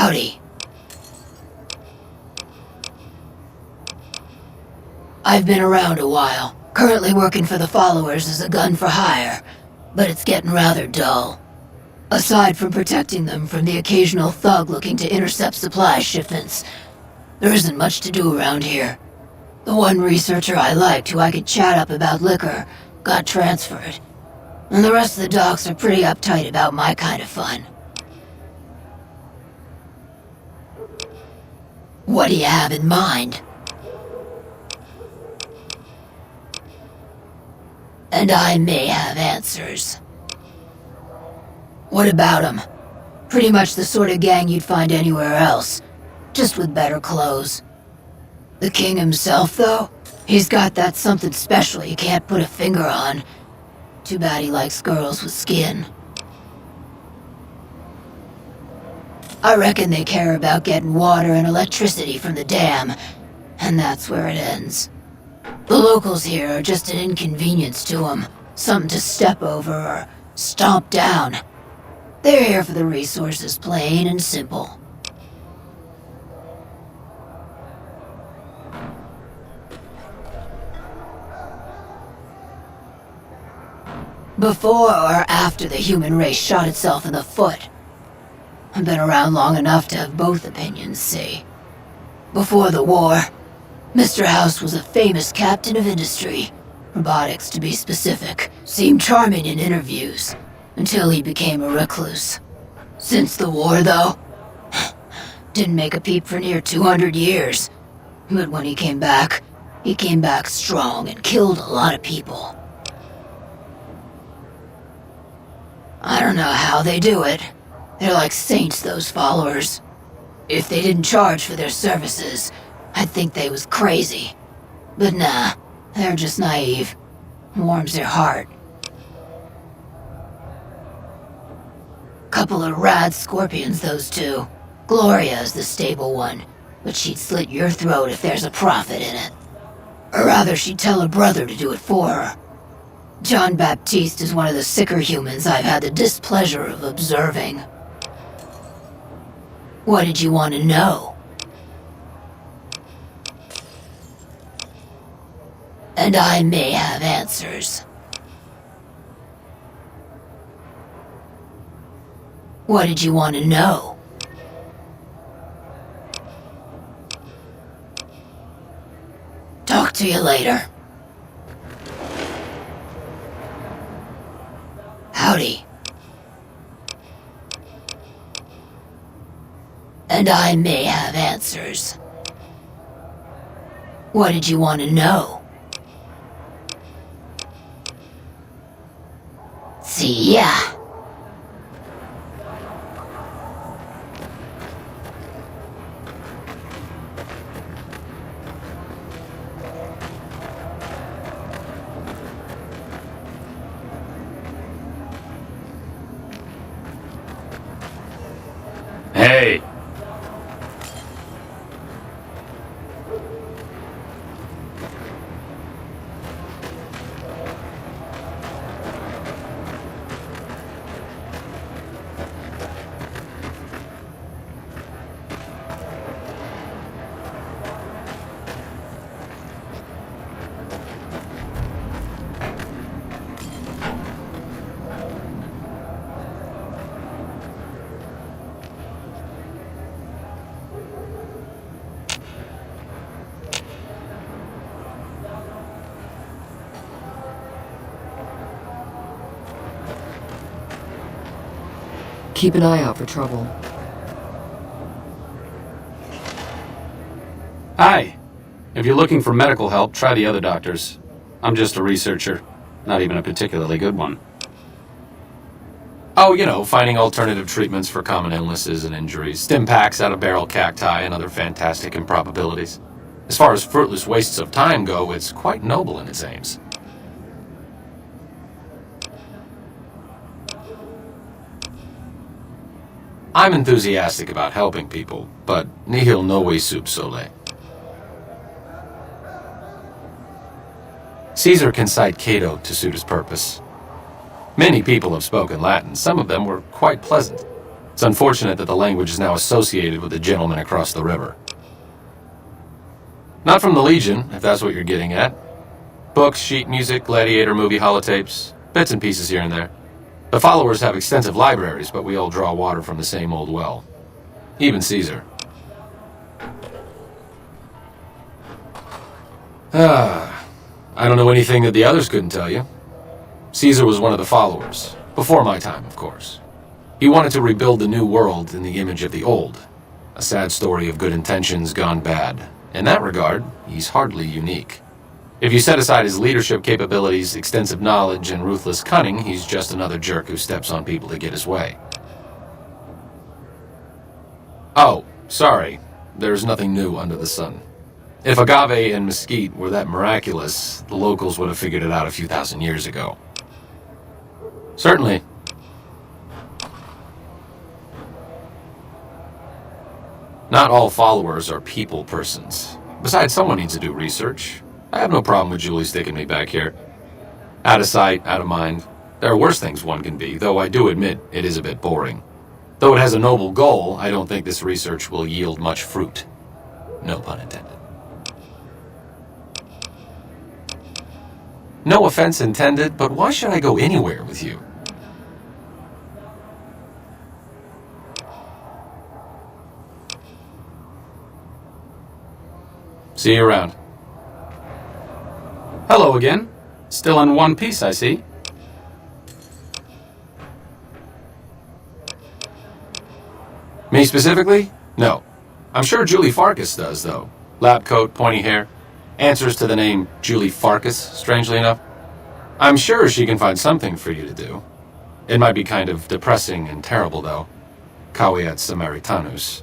Howdy. I've been around a while, currently working for the followers as a gun for hire, but it's getting rather dull. Aside from protecting them from the occasional thug looking to intercept supply shipments, there isn't much to do around here. The one researcher I liked who I could chat up about liquor got transferred, and the rest of the docs are pretty uptight about my kind of fun. What do you have in mind? And I may have answers. What about them? Pretty much the sort of gang you'd find anywhere else, just with better clothes. The king himself, though, he's got that something special you can't put a finger on. Too bad he likes girls with skin. I reckon they care about getting water and electricity from the dam, and that's where it ends. The locals here are just an inconvenience to them, something to step over or stomp down. They're here for the resources, plain and simple. Before or after the human race shot itself in the foot? I've been around long enough to have both opinions, see. Before the war, Mr. House was a famous captain of industry, robotics to be specific, seemed charming in interviews, until he became a recluse. Since the war, though, didn't make a peep for near 200 years. But when he came back strong and killed a lot of people. I don't know how they do it. They're like saints, those followers. If they didn't charge for their services, I'd think they was crazy. But nah, they're just naive. Warms their heart. Couple of rad scorpions, those two. Gloria's the stable one, but she'd slit your throat if there's a profit in it. Or rather, she'd tell her brother to do it for her. John Baptiste is one of the sicker humans I've had the displeasure of observing. What did you want to know? And I may have answers. What did you want to know? Talk to you later. Howdy. And I may have answers. What did you want to know? See ya. Hey! Keep an eye out for trouble. Hi. If you're looking for medical help, try the other doctors. I'm just a researcher. Not even a particularly good one. Oh, you know, finding alternative treatments for common illnesses and injuries, stim packs out of barrel cacti and other fantastic improbabilities. As far as fruitless wastes of time go, it's quite noble in its aims. I'm enthusiastic about helping people, but nihil novi sub sole. Caesar can cite Cato to suit his purpose. Many people have spoken Latin. Some of them were quite pleasant. It's unfortunate that the language is now associated with the gentleman across the river. Not from the Legion, if that's what you're getting at. Books, sheet music, gladiator movie holotapes, bits and pieces here and there. The followers have extensive libraries, but we all draw water from the same old well. Even Caesar. I don't know anything that the others couldn't tell you. Caesar was one of the followers. Before my time, of course. He wanted to rebuild the new world in the image of the old. A sad story of good intentions gone bad. In that regard, he's hardly unique. If you set aside his leadership capabilities, extensive knowledge, and ruthless cunning, he's just another jerk who steps on people to get his way. Oh, sorry. There's nothing new under the sun. If agave and mesquite were that miraculous, the locals would have figured it out a few thousand years ago. Certainly. Not all followers are people persons. Besides, someone needs to do research. I have no problem with Julie sticking me back here. Out of sight, out of mind. There are worse things one can be, though I do admit it is a bit boring. Though it has a noble goal, I don't think this research will yield much fruit. No pun intended. No offense intended, but why should I go anywhere with you? See you around. Hello again. Still in one piece, I see. Me specifically? No. I'm sure Julie Farkas does, though. Lab coat, pointy hair. Answers to the name Julie Farkas, strangely enough. I'm sure she can find something for you to do. It might be kind of depressing and terrible, though. Caveat Samaritanus.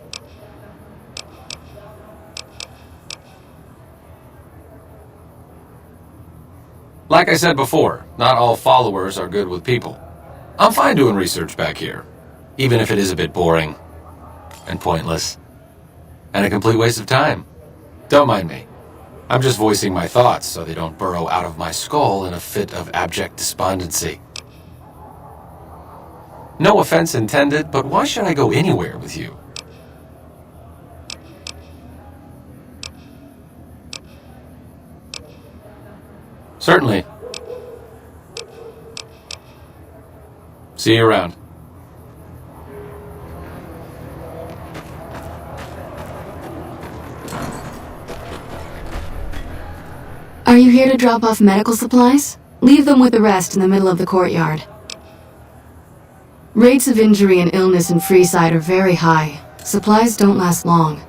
Like I said before, not all followers are good with people. I'm fine doing research back here, even if it is a bit boring and pointless and a complete waste of time. Don't mind me. I'm just voicing my thoughts so they don't burrow out of my skull in a fit of abject despondency. No offense intended, but why should I go anywhere with you? Certainly. See you around. Are you here to drop off medical supplies? Leave them with the rest in the middle of the courtyard. Rates of injury and illness in Freeside are very high. Supplies don't last long.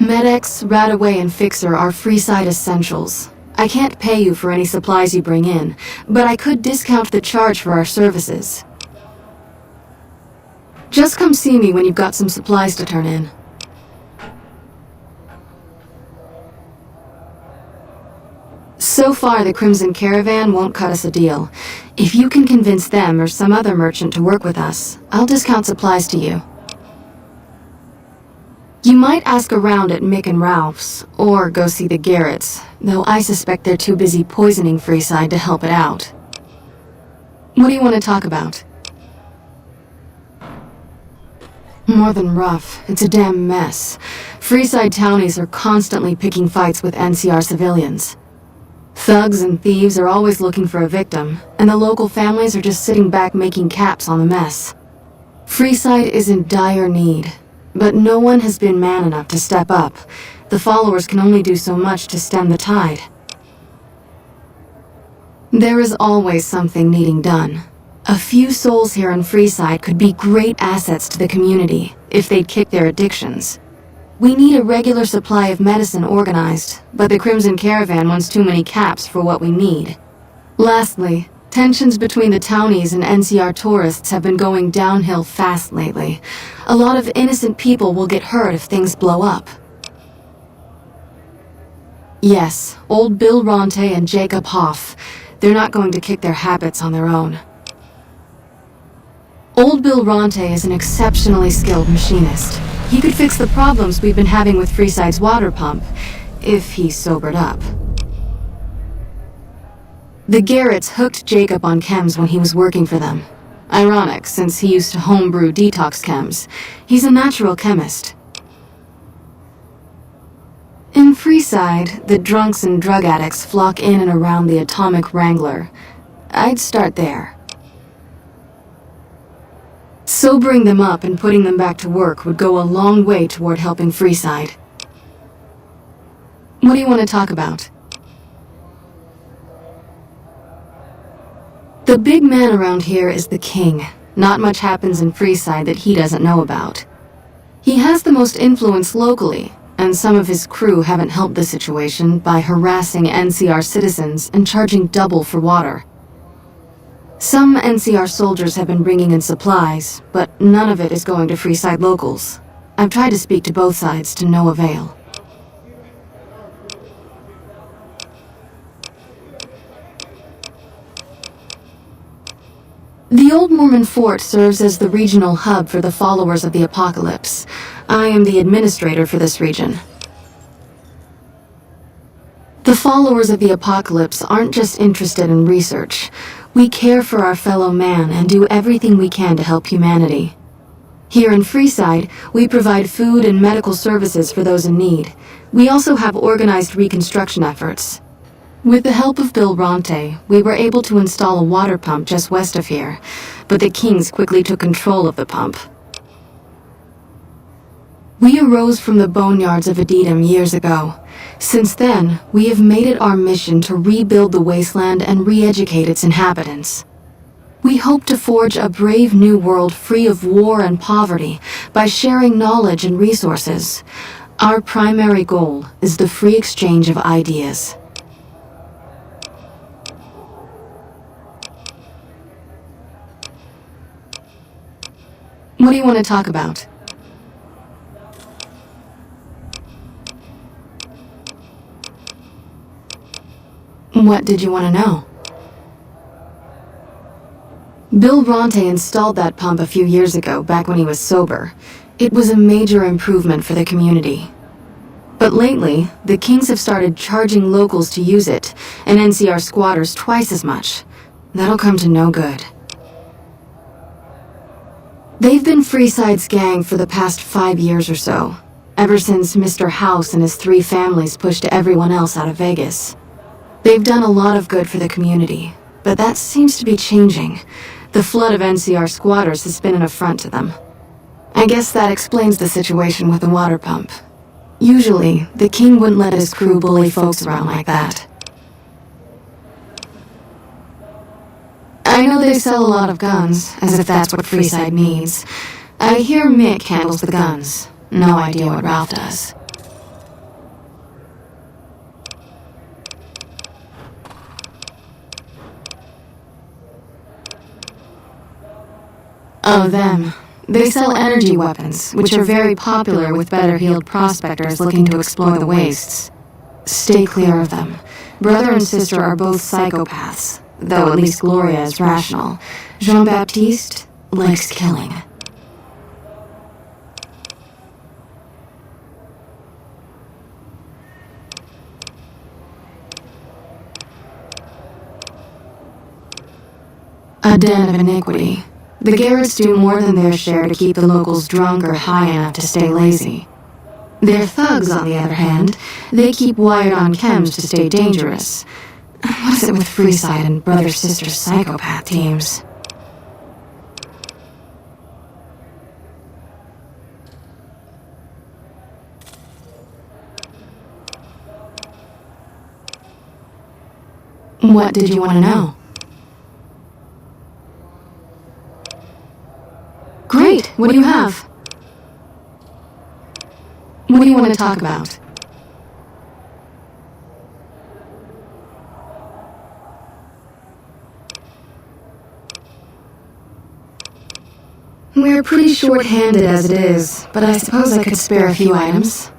Med-X, Radaway, and Fixer are Freeside essentials. I can't pay you for any supplies you bring in, but I could discount the charge for our services. Just come see me when you've got some supplies to turn in. So far, the Crimson Caravan won't cut us a deal. If you can convince them or some other merchant to work with us, I'll discount supplies to you. You might ask around at Mick and Ralph's, or go see the Garretts, though I suspect they're too busy poisoning Freeside to help it out. What do you want to talk about? More than rough, it's a damn mess. Freeside townies are constantly picking fights with NCR civilians. Thugs and thieves are always looking for a victim, and the local families are just sitting back making caps on the mess. Freeside is in dire need. But no one has been man enough to step up. The followers can only do so much to stem the tide. There is always something needing done. A few souls here in Freeside could be great assets to the community if they'd kick their addictions. We need a regular supply of medicine organized, but the Crimson Caravan wants too many caps for what we need. Lastly, tensions between the townies and NCR tourists have been going downhill fast lately. A lot of innocent people will get hurt if things blow up. Yes, old Bill Ronte and Jacob Hoff. They're not going to kick their habits on their own. Old Bill Ronte is an exceptionally skilled machinist. He could fix the problems we've been having with Freeside's water pump, if he sobered up. The Garretts hooked Jacob on chems when he was working for them. Ironic, since he used to homebrew detox chems. He's a natural chemist. In Freeside, the drunks and drug addicts flock in and around the Atomic Wrangler. I'd start there. Sobering them up and putting them back to work would go a long way toward helping Freeside. What do you want to talk about? The big man around here is the king. Not much happens in Freeside that he doesn't know about. He has the most influence locally, and some of his crew haven't helped the situation by harassing NCR citizens and charging double for water. Some NCR soldiers have been bringing in supplies, but none of it is going to Freeside locals. I've tried to speak to both sides to no avail. The Old Mormon Fort serves as the regional hub for the followers of the Apocalypse. I am the administrator for this region. The followers of the Apocalypse aren't just interested in research. We care for our fellow man and do everything we can to help humanity. Here in Freeside, we provide food and medical services for those in need. We also have organized reconstruction efforts. With the help of Bill Ronte, we were able to install a water pump just west of here, but the Kings quickly took control of the pump. We arose from the boneyards of Edom years ago. Since then, we have made it our mission to rebuild the wasteland and re-educate its inhabitants. We hope to forge a brave new world free of war and poverty by sharing knowledge and resources. Our primary goal is the free exchange of ideas. What do you want to talk about? What did you want to know? Bill Ronte installed that pump a few years ago, back when he was sober. It was a major improvement for the community. But lately, the Kings have started charging locals to use it, and NCR squatters twice as much. That'll come to no good. They've been Freeside's gang for the past 5 years or so, ever since Mr. House and his 3 families pushed everyone else out of Vegas. They've done a lot of good for the community, but that seems to be changing. The flood of NCR squatters has been an affront to them. I guess that explains the situation with the water pump. Usually, the king wouldn't let his crew bully folks around like that. I know they sell a lot of guns, as if that's what Freeside needs. I hear Mick handles the guns. No idea what Ralph does. Oh, them. They sell energy weapons, which are very popular with better-heeled prospectors looking to explore the wastes. Stay clear of them. Brother and sister are both psychopaths, though at least Gloria is rational. Jean-Baptiste likes killing. A den of iniquity. The Garretts do more than their share to keep the locals drunk or high enough to stay lazy. Their thugs, on the other hand, they keep wired on chems to stay dangerous. What is it with Freeside and brother-sister psychopath teams? What did you want to know? Great! What do you have? What do you want to talk about? We're pretty short-handed as it is, but I suppose I could spare a few items.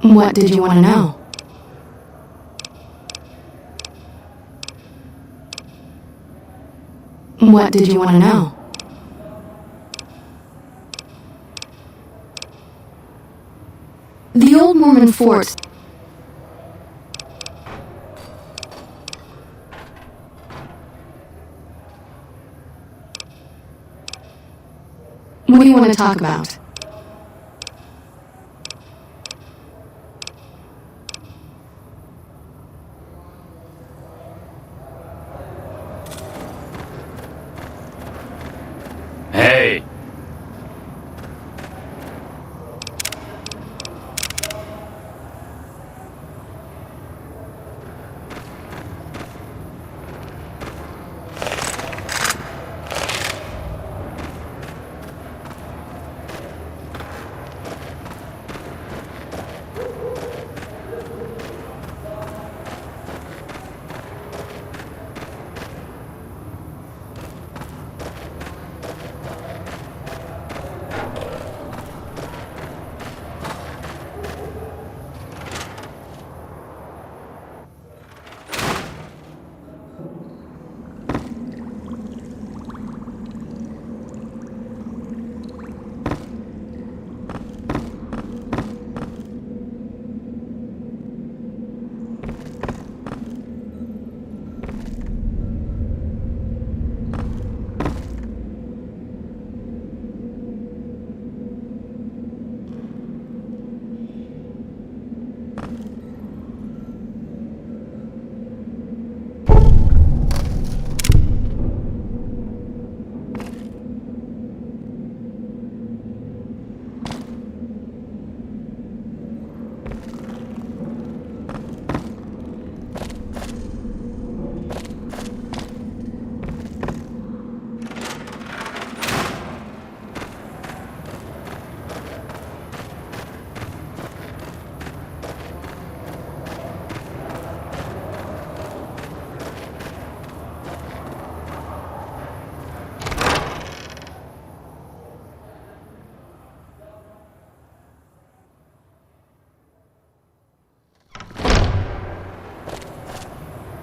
What did you want to know? What did you want to know? The old Mormon fort... What do you want to talk about? Hey!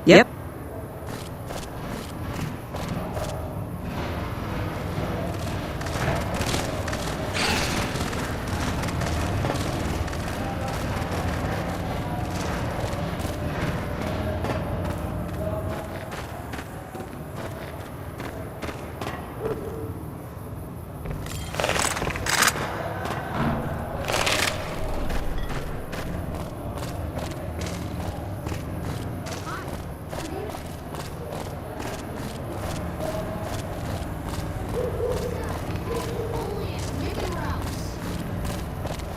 Yep.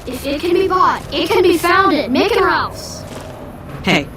If it can be bought, it can be found at Mick and Ralph's. Hey.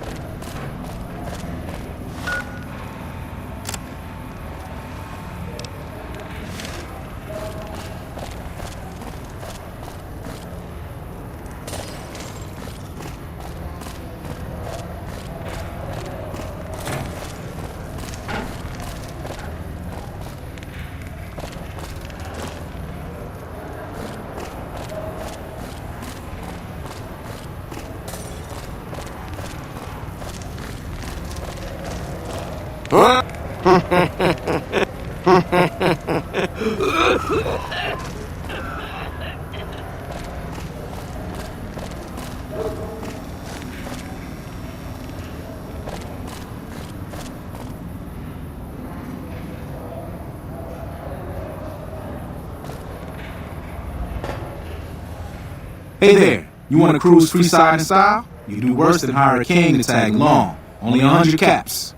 Hey there, you want to cruise freeside in style? You do worse than hire a king to tag along. Only 100 caps.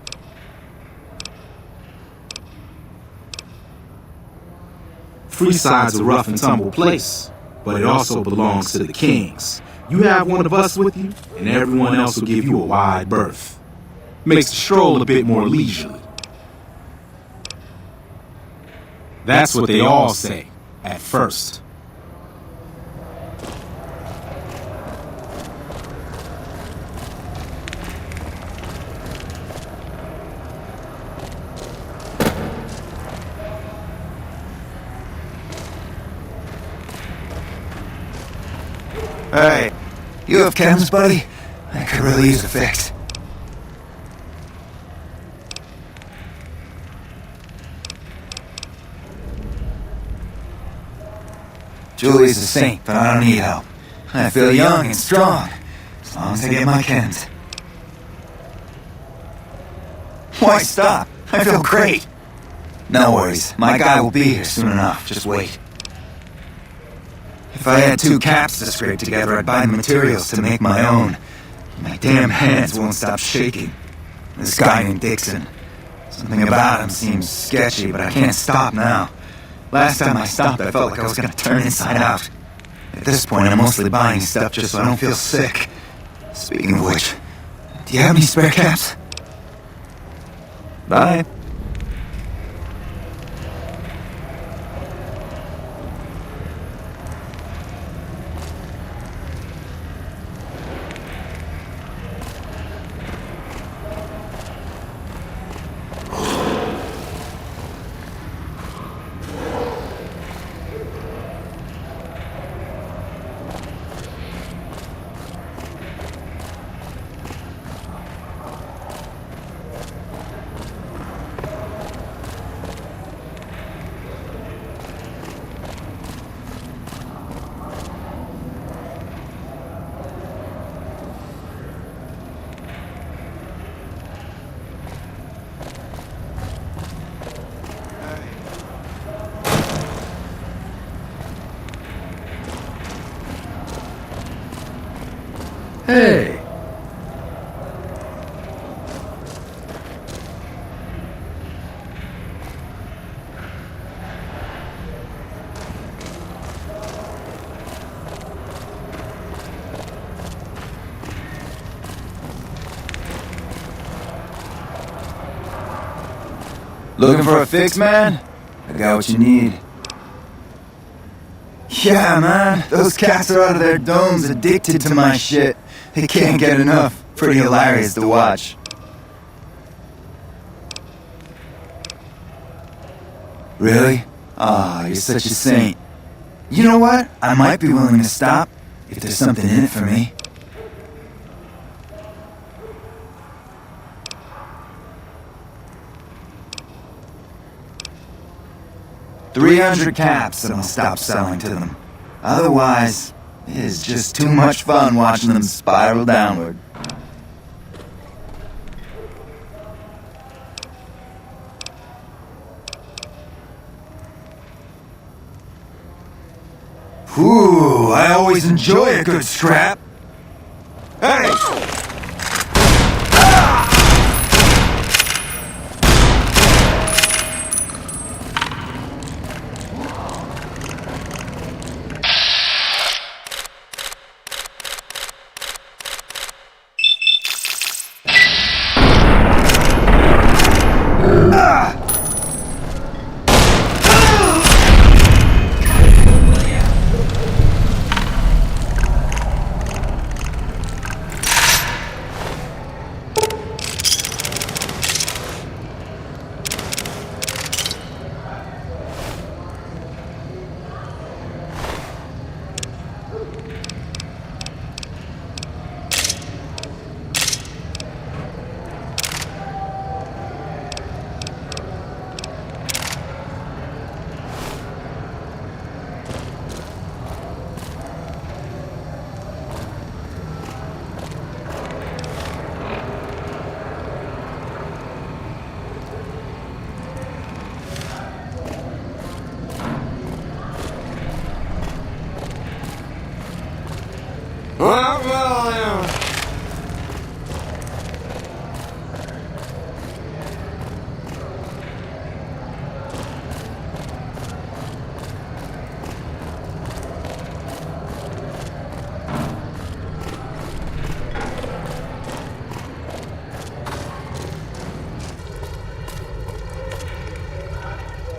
Freeside's a rough and tumble place, but it also belongs to the kings. You have one of us with you, and everyone else will give you a wide berth. Makes the stroll a bit more leisurely. That's what they all say, at first. Hey, you have chems, buddy? I could really use a fix. Julie's a saint, but I don't need help. I feel young and strong, as long as I get my Kens. Why stop? I feel great. No worries, my guy will be here soon enough, just wait. If I had 2 caps to scrape together, I'd buy the materials to make my own. My damn hands won't stop shaking. This guy named Dixon. Something about him seems sketchy, but I can't stop now. Last time I stopped, I felt like I was gonna turn inside out. At this point, I'm mostly buying stuff just so I don't feel sick. Speaking of which, do you have any spare caps? Bye. Hey! Looking for a fix, man? I got what you need. Yeah, man, those cats are out of their domes addicted to my shit. They can't get enough. Pretty hilarious to watch. Really? Aw, you're such a saint. You know what? I might be willing to stop if there's something in it for me. $300 caps and I'll stop selling to them. Otherwise, it is just too much fun watching them spiral downward. Ooh, I always enjoy a good scrap. Hey!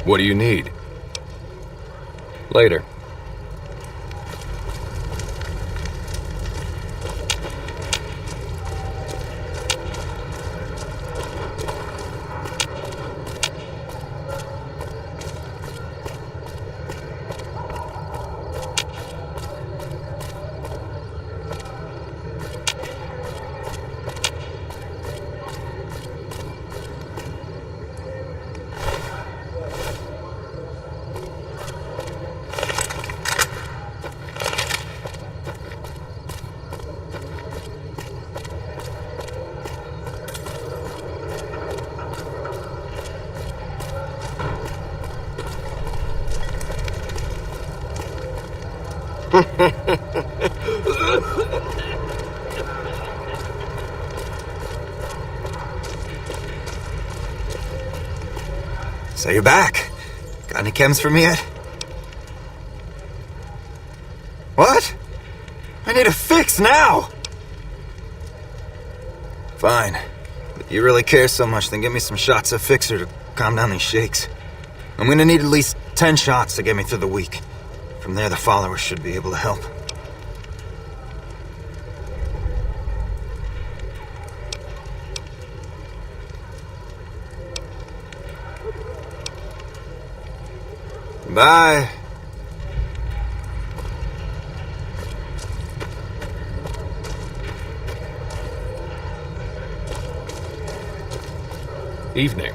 What do you need? Later. So you're back. Got any chems for me yet? What? I need a fix now! Fine. If you really care so much, then give me some shots of Fixer to calm down these shakes. I'm gonna need at least 10 shots to get me through the week. From there, the followers should be able to help. Bye. Evening.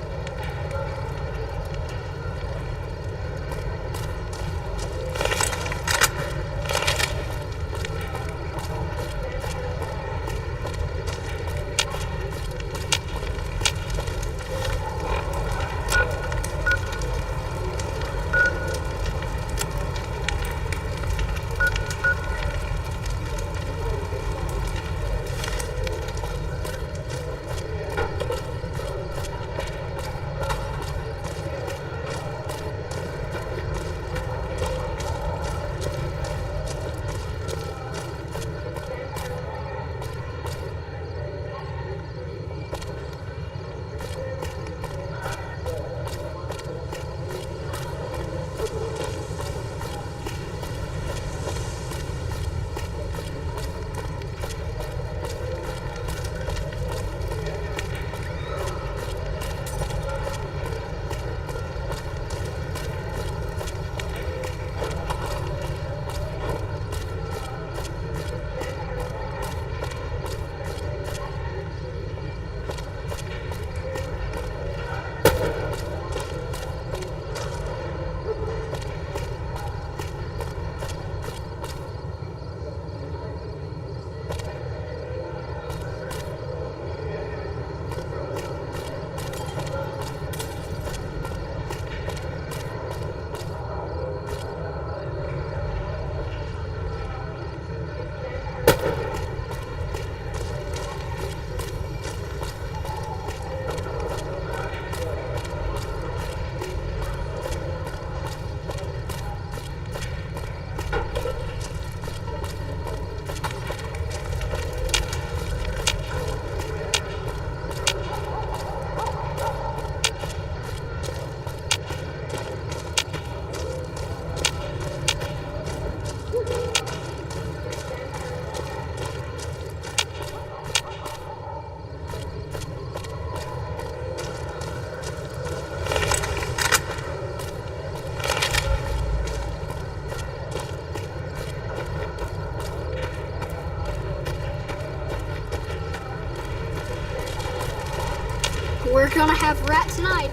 We're gonna have rat tonight.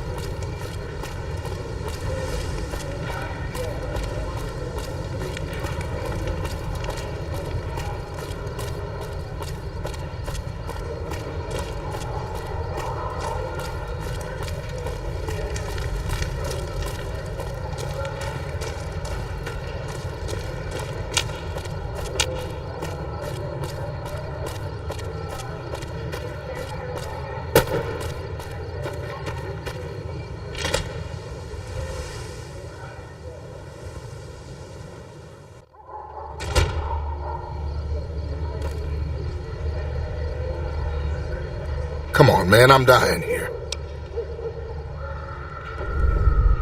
Come on, man, I'm dying here.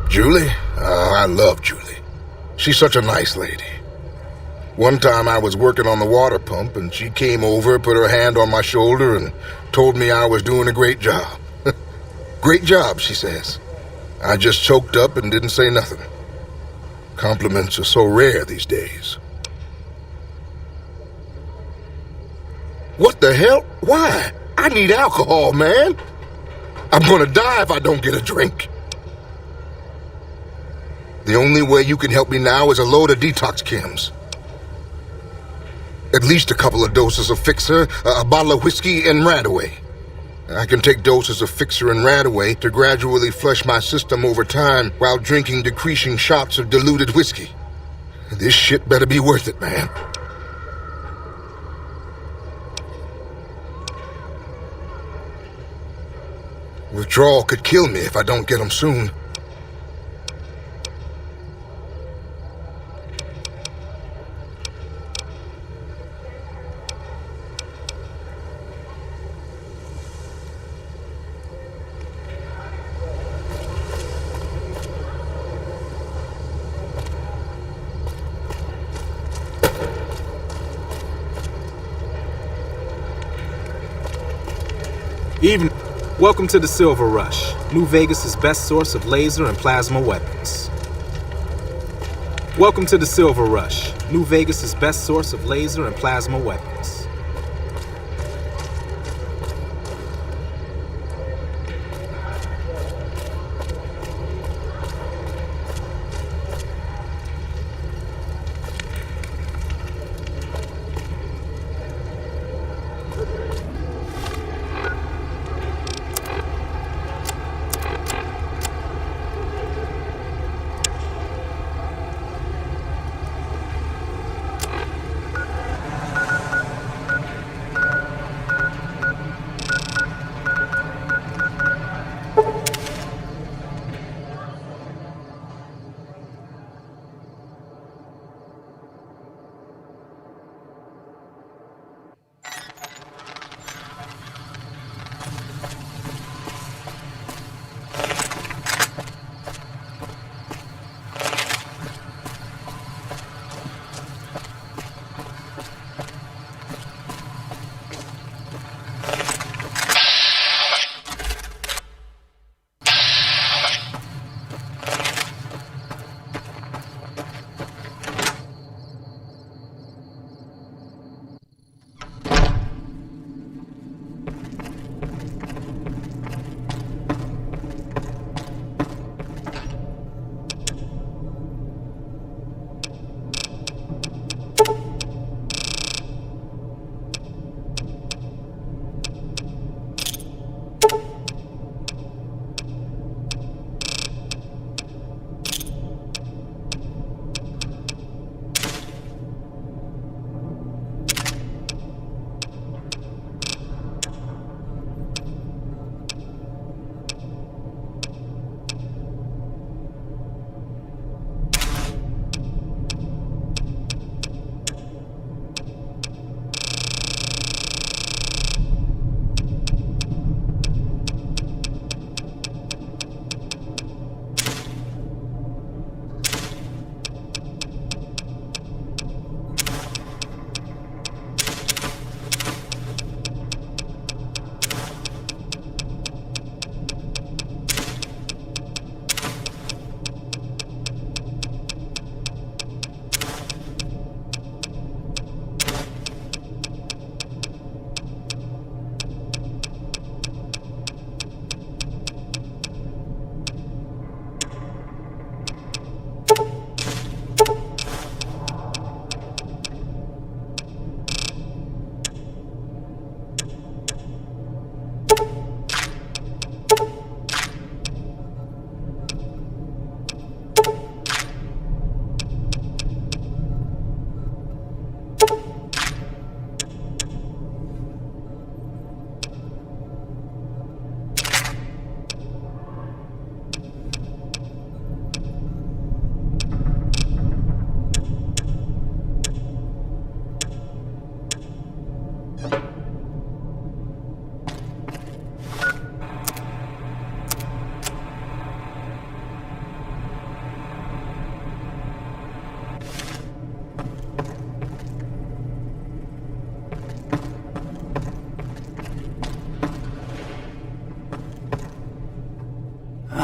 Julie? I love Julie. She's such a nice lady. One time I was working on the water pump and she came over, put her hand on my shoulder and told me I was doing a great job. Great job, she says. I just choked up and didn't say nothing. Compliments are so rare these days. What the hell? Why? I need alcohol, man. I'm gonna die if I don't get a drink. The only way you can help me now is a load of detox chems. At least a couple of doses of Fixer, a bottle of whiskey, and Radaway. I can take doses of Fixer and Radaway to gradually flush my system over time while drinking decreasing shots of diluted whiskey. This shit better be worth it, man. Withdrawal could kill me if I don't get them soon. Evening. Welcome to the Silver Rush, New Vegas' best source of laser and plasma weapons. Welcome to the Silver Rush, New Vegas' best source of laser and plasma weapons.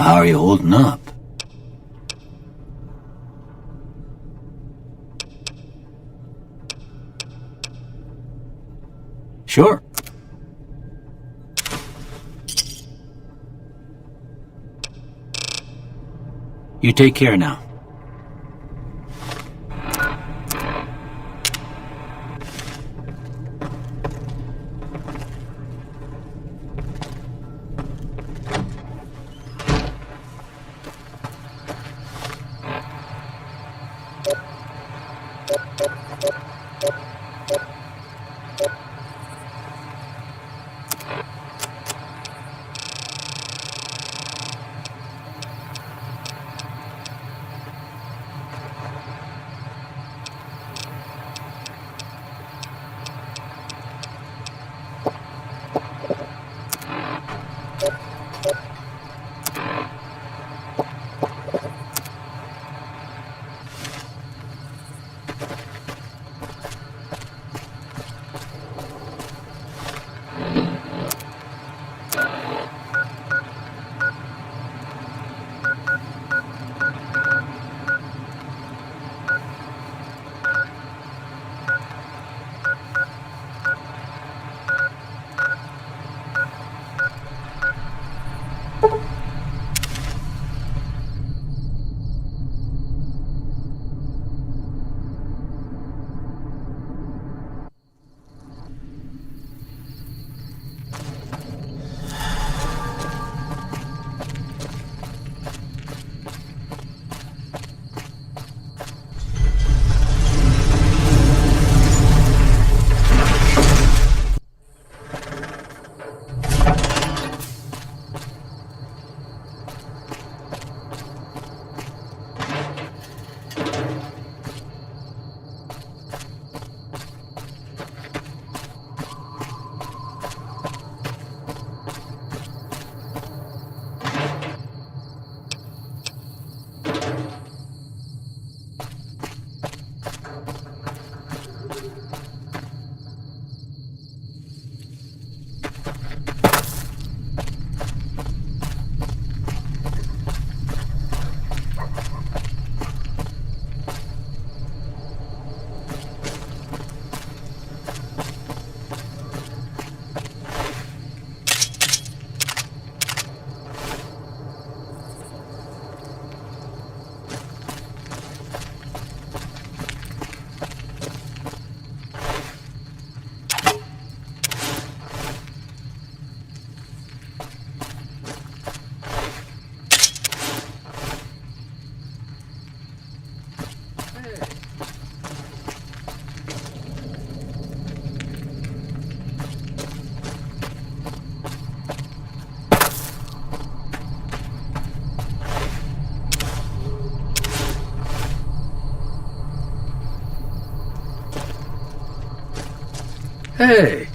How are you holding up? Sure. You take care now. Hey!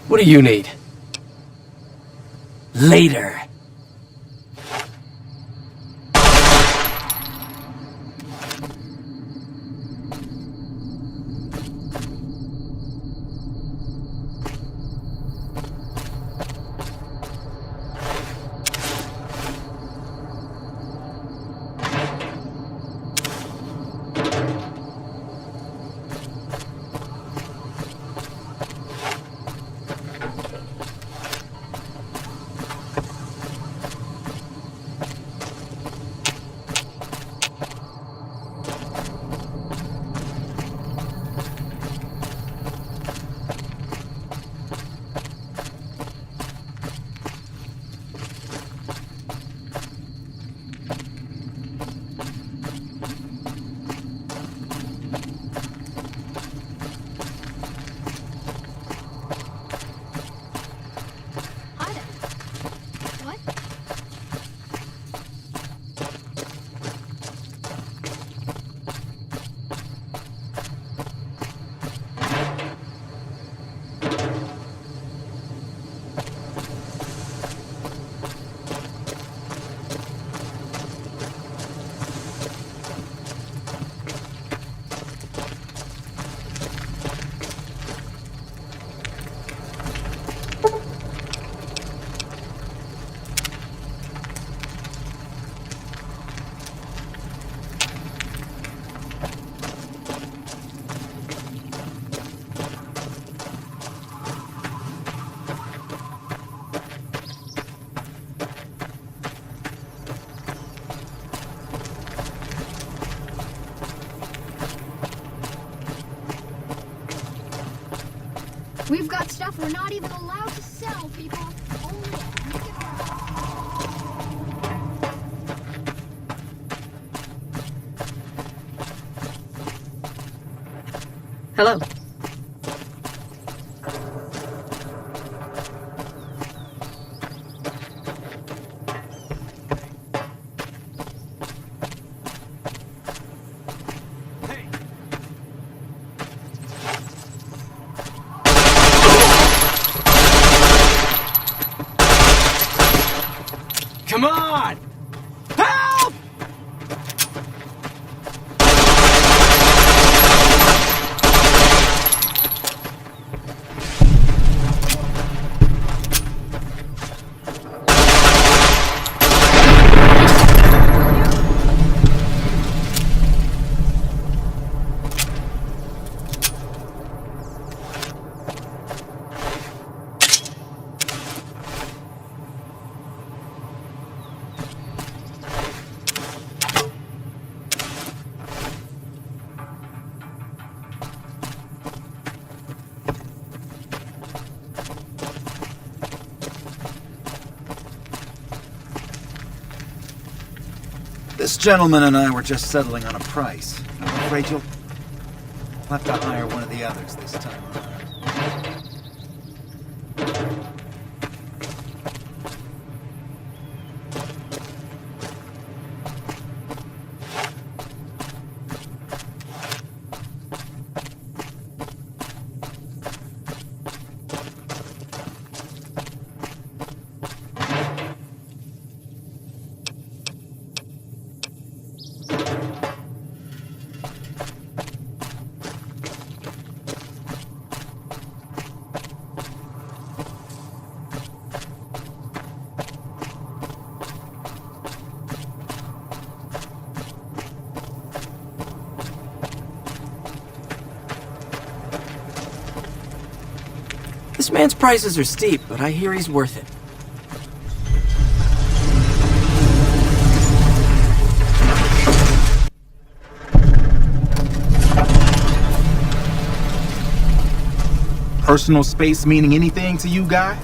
What do you need? Later. We've got stuff we're not even allowed to sell, people. Only make it right. Hello. Come on! Help! This gentleman and I were just settling on a price. I'm afraid you'll have to hire one of the others this time around. This man's prices are steep, but I hear he's worth it. Personal space meaning anything to you, guy?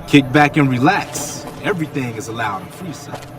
Kick back and relax. Everything is allowed in Freeside.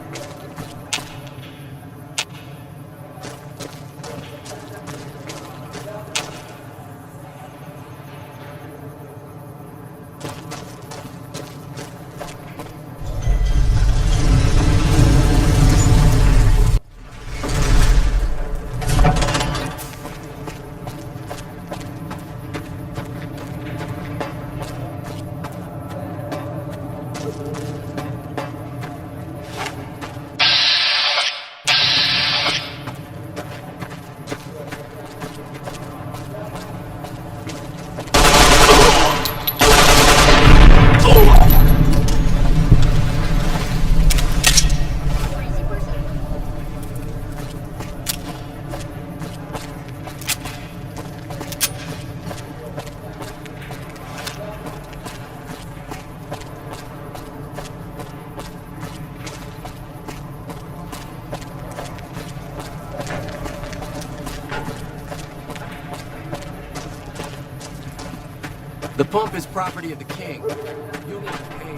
The pump is property of the king. You'll need to pay.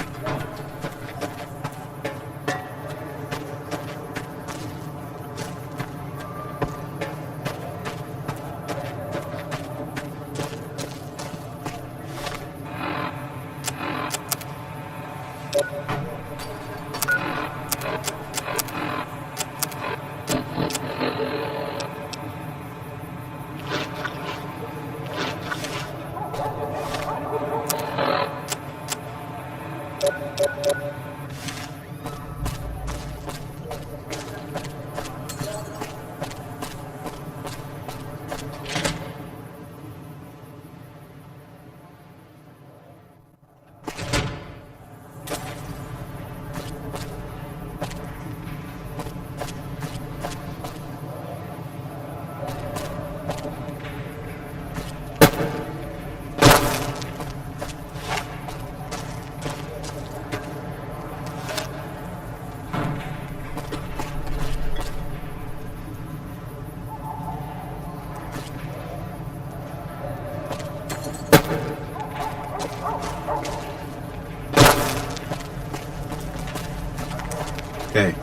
Okay.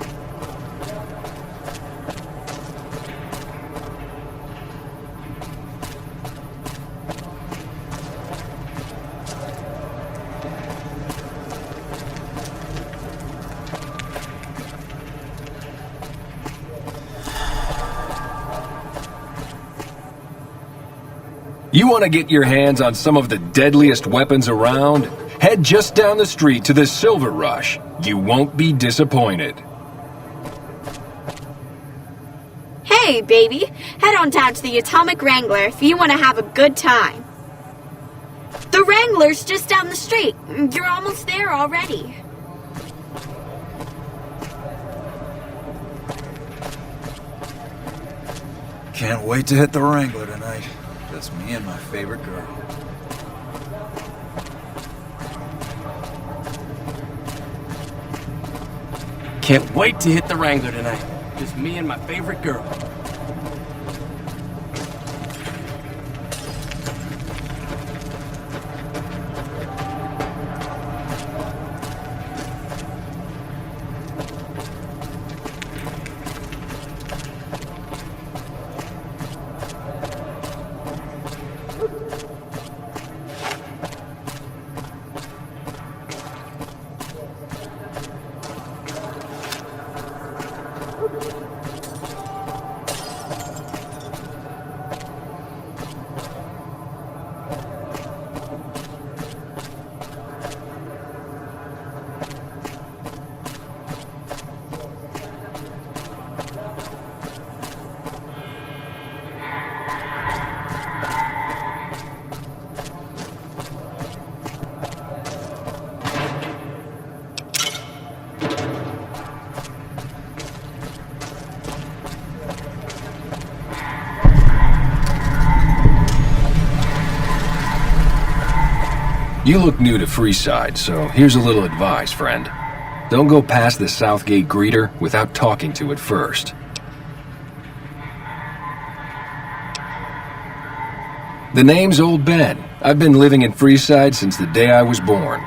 You want to get your hands on some of the deadliest weapons around? Head just down the street to the Silver Rush. You won't be disappointed. Hey, baby. Head on down to the Atomic Wrangler if you want to have a good time. The Wrangler's just down the street. You're almost there already. Can't wait to hit the Wrangler tonight. Just me and my favorite girl. Can't wait to hit the Wrangler tonight. Just me and my favorite girl. You look new to Freeside, so here's a little advice, friend. Don't go past the Southgate greeter without talking to it first. The name's Old Ben. I've been living in Freeside since the day I was born.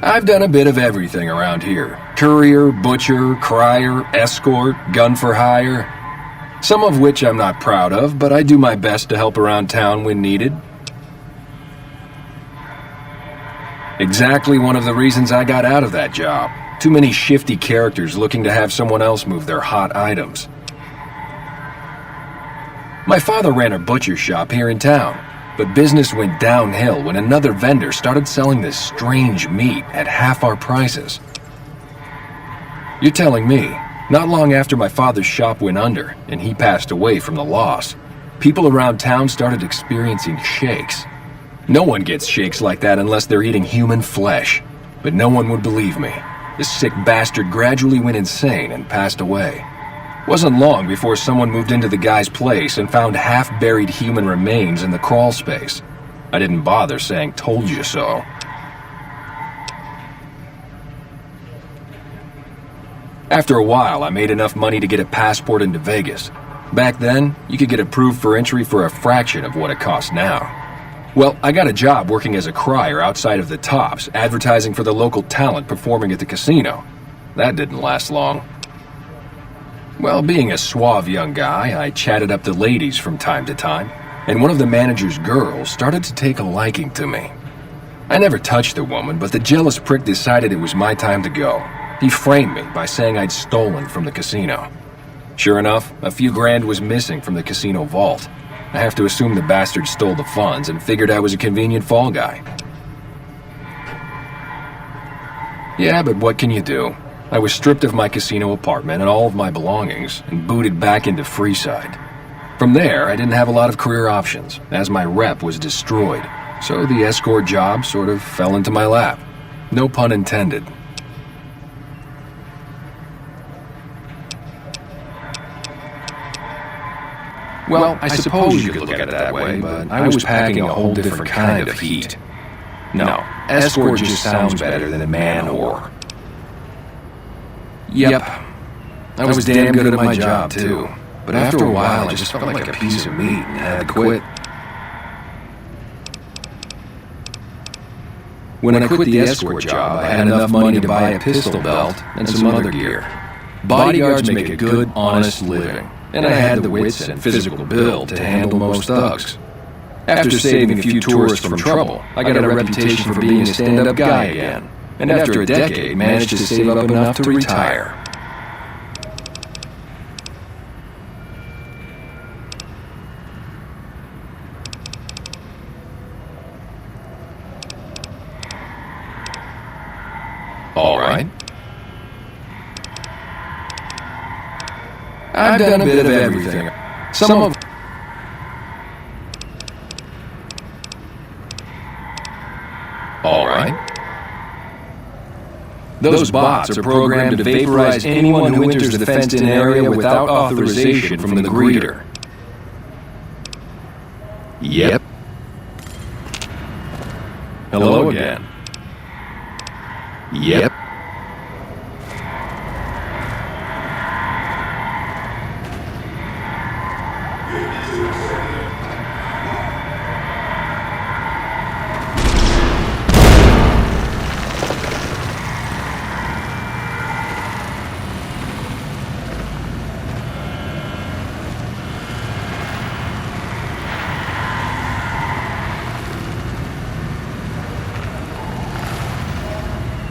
I've done a bit of everything around here. Courier, butcher, crier, escort, gun for hire. Some of which I'm not proud of, but I do my best to help around town when needed. Exactly one of the reasons I got out of that job. Too many shifty characters looking to have someone else move their hot items. My father ran a butcher shop here in town, but business went downhill when another vendor started selling this strange meat at half our prices. You're telling me, not long after my father's shop went under and he passed away from the loss, people around town started experiencing shakes. No one gets shakes like that unless they're eating human flesh, but no one would believe me. The sick bastard gradually went insane and passed away. Wasn't long before someone moved into the guy's place and found half-buried human remains in the crawl space. I didn't bother saying "told you so." After a while, I made enough money to get a passport into Vegas. Back then, you could get approved for entry for a fraction of what it costs now. Well, I got a job working as a crier outside of the Tops, advertising for the local talent performing at the casino. That didn't last long. Well, being a suave young guy, I chatted up the ladies from time to time, and one of the manager's girls started to take a liking to me. I never touched the woman, but the jealous prick decided it was my time to go. He framed me by saying I'd stolen from the casino. Sure enough, a few grand was missing from the casino vault. I have to assume the bastard stole the funds and figured I was a convenient fall guy. Yeah, but what can you do? I was stripped of my casino apartment and all of my belongings and booted back into Freeside. From there, I didn't have a lot of career options, as my rep was destroyed, so the escort job sort of fell into my lap. No pun intended. Well, I suppose you could look at it that way, but I was packing a whole different kind of heat. No, escort just sounds better than a man whore. Yep, I was damn good at my job too, but after a while I just felt like a piece of meat and had to quit. When I quit the escort job, I had enough money to buy a pistol belt and some other gear. Bodyguards make a good, honest living, and I had the wits and physical build to handle most thugs. After saving a few tourists from trouble, I got a reputation for being a stand-up guy again, and after a decade managed to save up enough to retire. All right. I've done a bit of everything. Some of... All right. Those bots are programmed to vaporize anyone who enters the fenced-in area without authorization from the greeter. Yep. Hello again. Yep.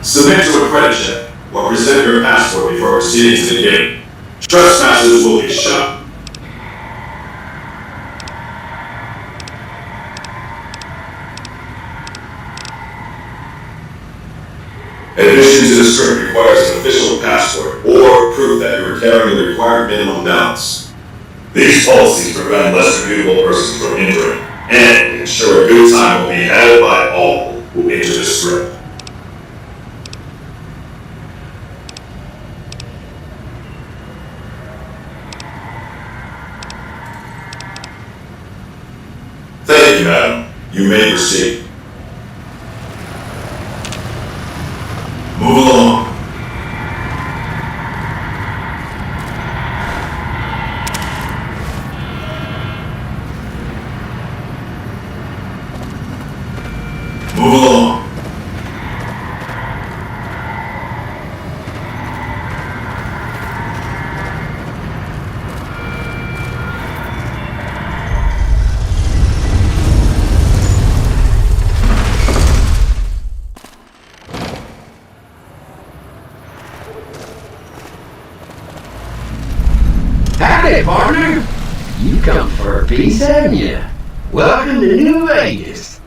Submit to a credit check or present your passport before proceeding to the gate. Trespassers will be shot. Admission to the strip requires an official passport or proof that you are carrying the required minimum balance. These policies prevent less reputable persons from entering and ensure a good time will be had by all who enter the strip. Thank you, madam. You may proceed. Move along. Move along. Howdy, partner. You come for a piece, haven't you? Welcome to New Vegas.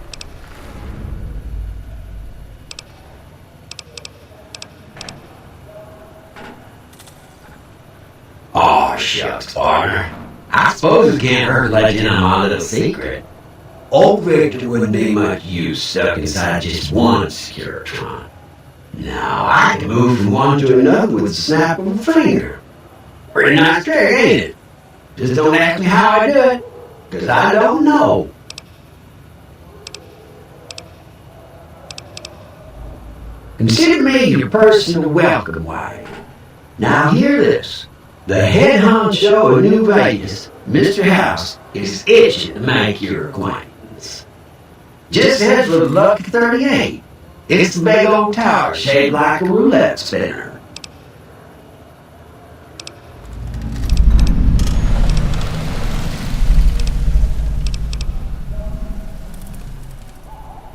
Aw, shucks, partner. I suppose it can't hurt let you know my little secret. Old Victor wouldn't be much use stuck inside just one Securitron. Now, I can move from one to another with the snap of a finger. Pretty nice trick, ain't it? Just don't ask me how I do it, 'cause I don't know. Consider me your personal welcome wagon. Now hear this. The head honcho of New Vegas, Mr. House, is itching to make your acquaintance. Just head for the Lucky 38. It's the big old tower shaped like a roulette spinner.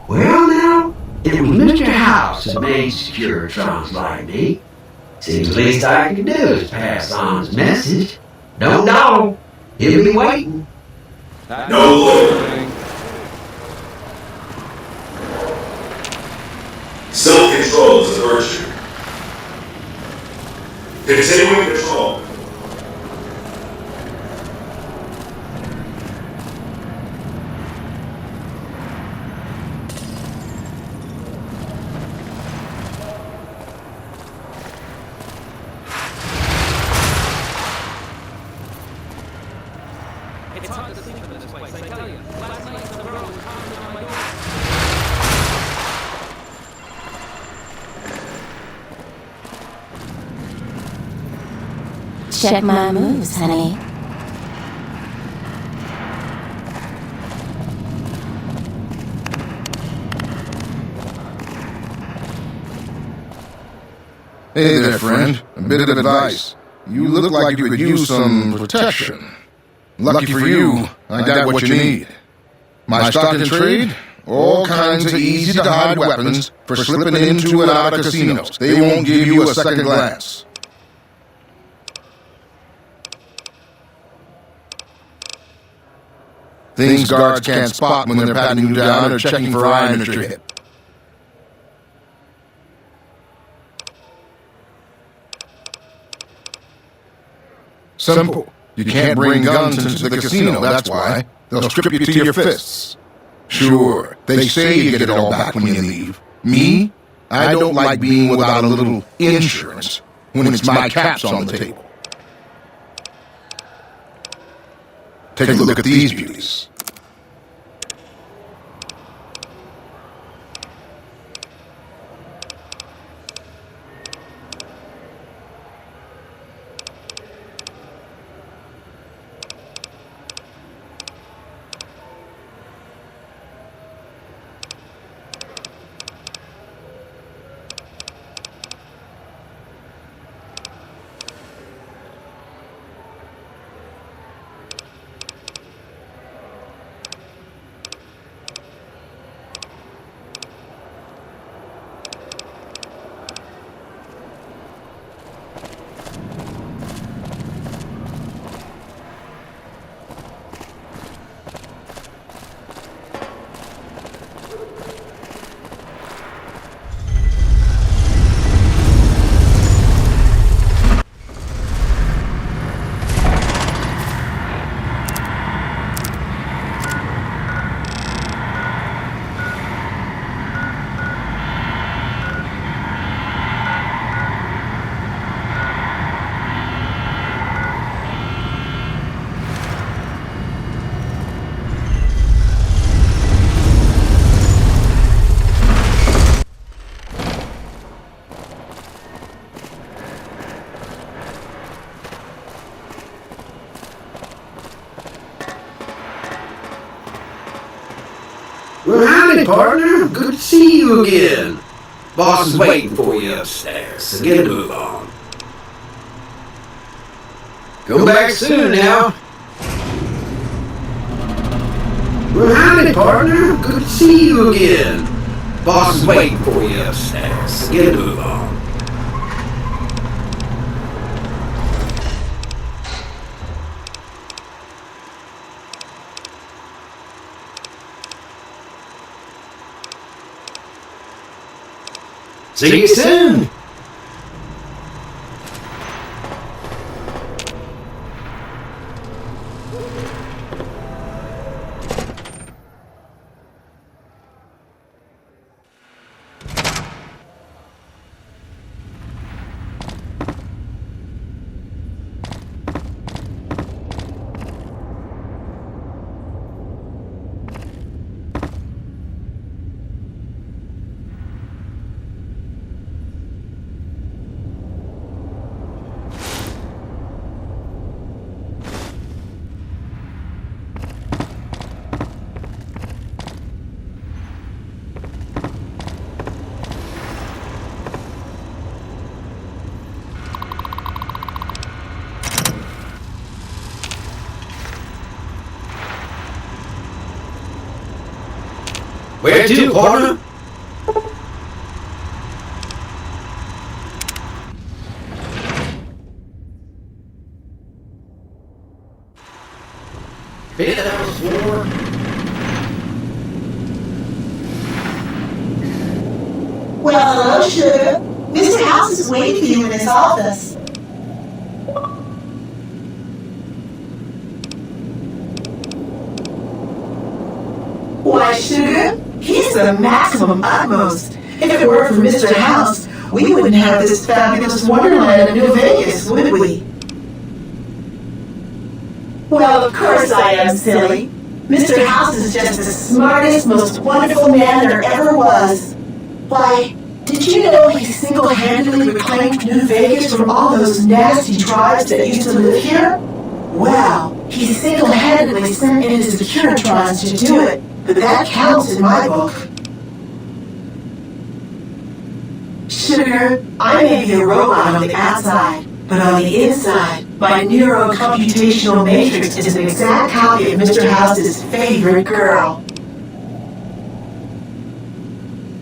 Well now, it was Mr. House that made Securitrons like me. Seems the least I can do is pass on his message. Don't know. He'll be waiting. No loitering. Self-control is a virtue. Continuing patrol. Check my moves, honey. Hey there, friend. A bit of advice. You look like you could use some protection. Lucky for you, I got what you need. My stock and trade? All kinds of easy-to-hide weapons for slipping into and out of casinos. They won't give you a second glance. Things guards can't spot when they're patting you down or checking for iron at your hip. Simple. You can't bring guns into the casino, that's why. They'll strip you to your fists. Sure, they say you get it all back when you leave. Me? I don't like being without a little insurance when it's my caps on the table. Take a look at these beauties. howdy, partner. Good to see you again. Boss is waiting for you upstairs, so get a move on. Come back soon now. Well, howdy, partner. Good to see you again. Boss is waiting for you upstairs, so get a move on. See you soon! Where to, partner? Well, hello, sugar. Mr. House is waiting for you in his office. Why, sugar? He's the maximum utmost. If it weren't for Mr. House, we wouldn't have this fabulous wonderland in New Vegas, would we? Well, of course I am, silly. Mr. House is just the smartest, most wonderful man there ever was. Why, did you know he single-handedly reclaimed New Vegas from all those nasty tribes that used to live here? Well, he single-handedly sent in his Securitrons to do it. But that counts in my book. Sugar, I may be a robot on the outside, but on the inside, my neurocomputational matrix is an exact copy of Mr. House's favorite girl.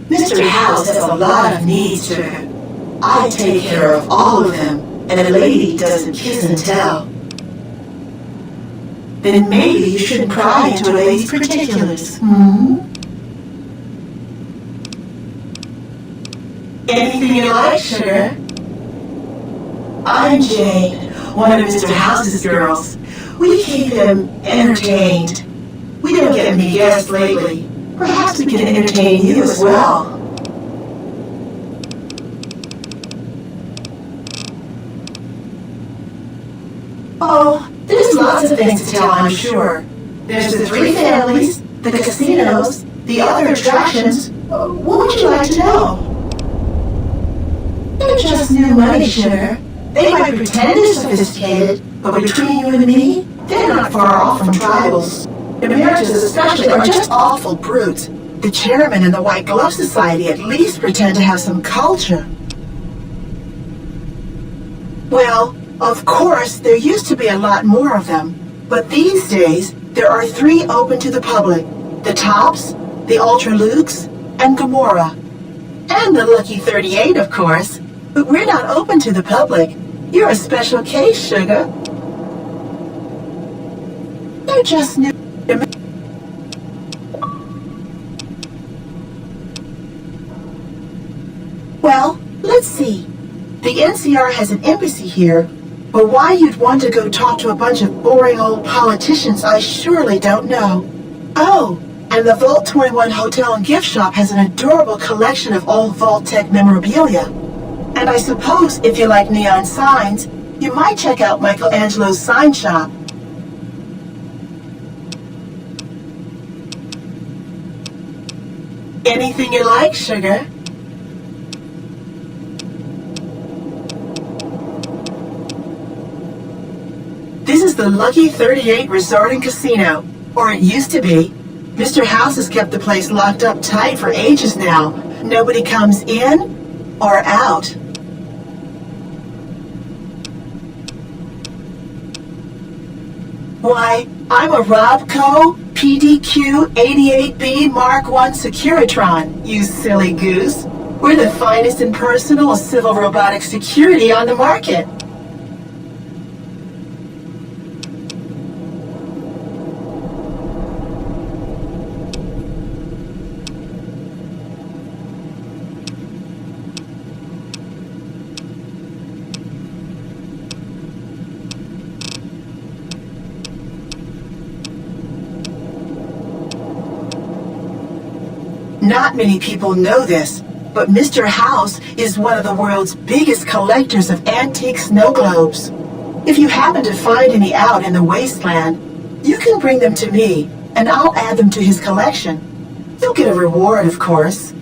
Mr. House has a lot of needs, sugar. I take care of all of them, and a lady doesn't kiss and tell. Then maybe you shouldn't pry into a lady's particulars, Anything you like, sugar? I'm Jane, one of Mr. House's girls. We keep him entertained. We don't get any guests lately. Perhaps we can entertain you as well. Oh, there's lots of things to tell, I'm sure. There's the 3 families, the casinos, the other attractions. What would you like to know? They're just new money, sugar. They might pretend they're sophisticated, but between you and me, they're not far off from tribals. Americans especially are just awful brutes. The chairman and the White Glove Society at least pretend to have some culture. Well, of course, there used to be a lot more of them, but these days, there are 3 open to the public. The Tops, the Ultra Lukes, and Gamora. And the Lucky 38, of course. But we're not open to the public. You're a special case, sugar. They're just new. Well, let's see. The NCR has an embassy here, but why you'd want to go talk to a bunch of boring old politicians, I surely don't know. Oh, and the Vault 21 Hotel and Gift Shop has an adorable collection of old Vault-Tec memorabilia. And I suppose if you like neon signs, you might check out Michelangelo's sign shop. Anything you like, sugar. This is the Lucky 38 Resort and Casino, or it used to be. Mr. House has kept the place locked up tight for ages now. Nobody comes in or out. Why, I'm a Robco PDQ 88B Mark I Securitron, you silly goose. We're the finest in personal civil robotic security on the market. Not many people know this, but Mr. House is one of the world's biggest collectors of antique snow globes. If you happen to find any out in the wasteland, you can bring them to me, and I'll add them to his collection. You'll get a reward, of course.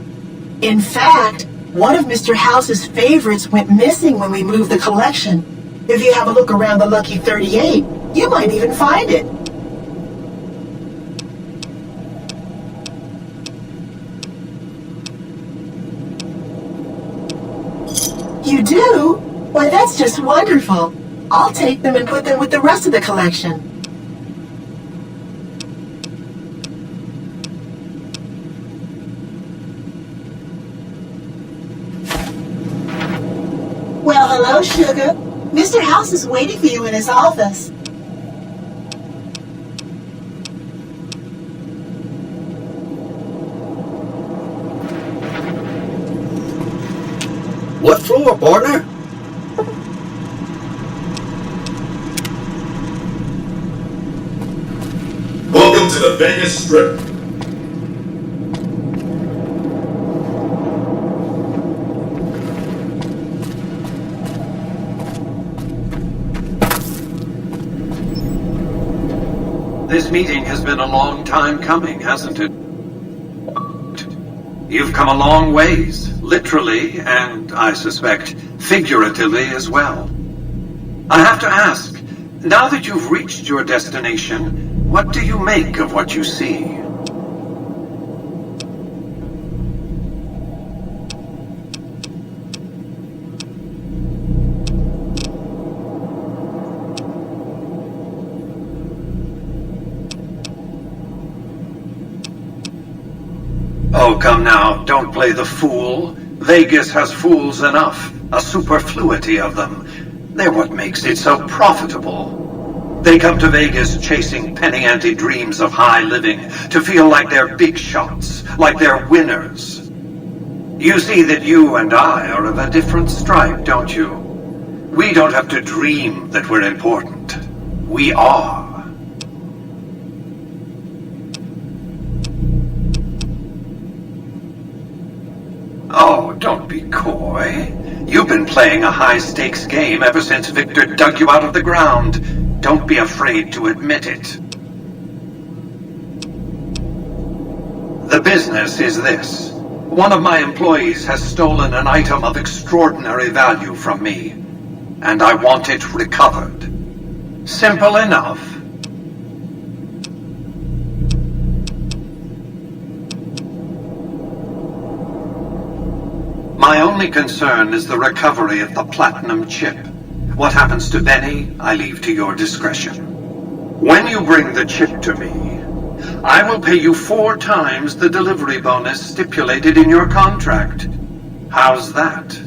In fact, one of Mr. House's favorites went missing when we moved the collection. If you have a look around the Lucky 38, you might even find it. You do? Why, that's just wonderful. I'll take them and put them with the rest of the collection. Well, hello, Sugar. Mr. House is waiting for you in his office. What floor, partner? Welcome to the Vegas Strip. This meeting has been a long time coming, hasn't it? You've come a long ways, literally, and I suspect figuratively as well. I have to ask, now that you've reached your destination, what do you make of what you see? Oh, come now, don't play the fool. Vegas has fools enough, a superfluity of them. They're what makes it so profitable. They come to Vegas chasing penny-ante dreams of high living, to feel like they're big shots, like they're winners. You see that you and I are of a different stripe, don't you? We don't have to dream that we're important. We are. Oh, don't be coy. You've been playing a high-stakes game ever since Victor dug you out of the ground. Don't be afraid to admit it. The business is this. One of my employees has stolen an item of extraordinary value from me, and I want it recovered. Simple enough. My only concern is the recovery of the platinum chip. What happens to Benny, I leave to your discretion. When you bring the chip to me, I will pay you 4 times the delivery bonus stipulated in your contract. How's that?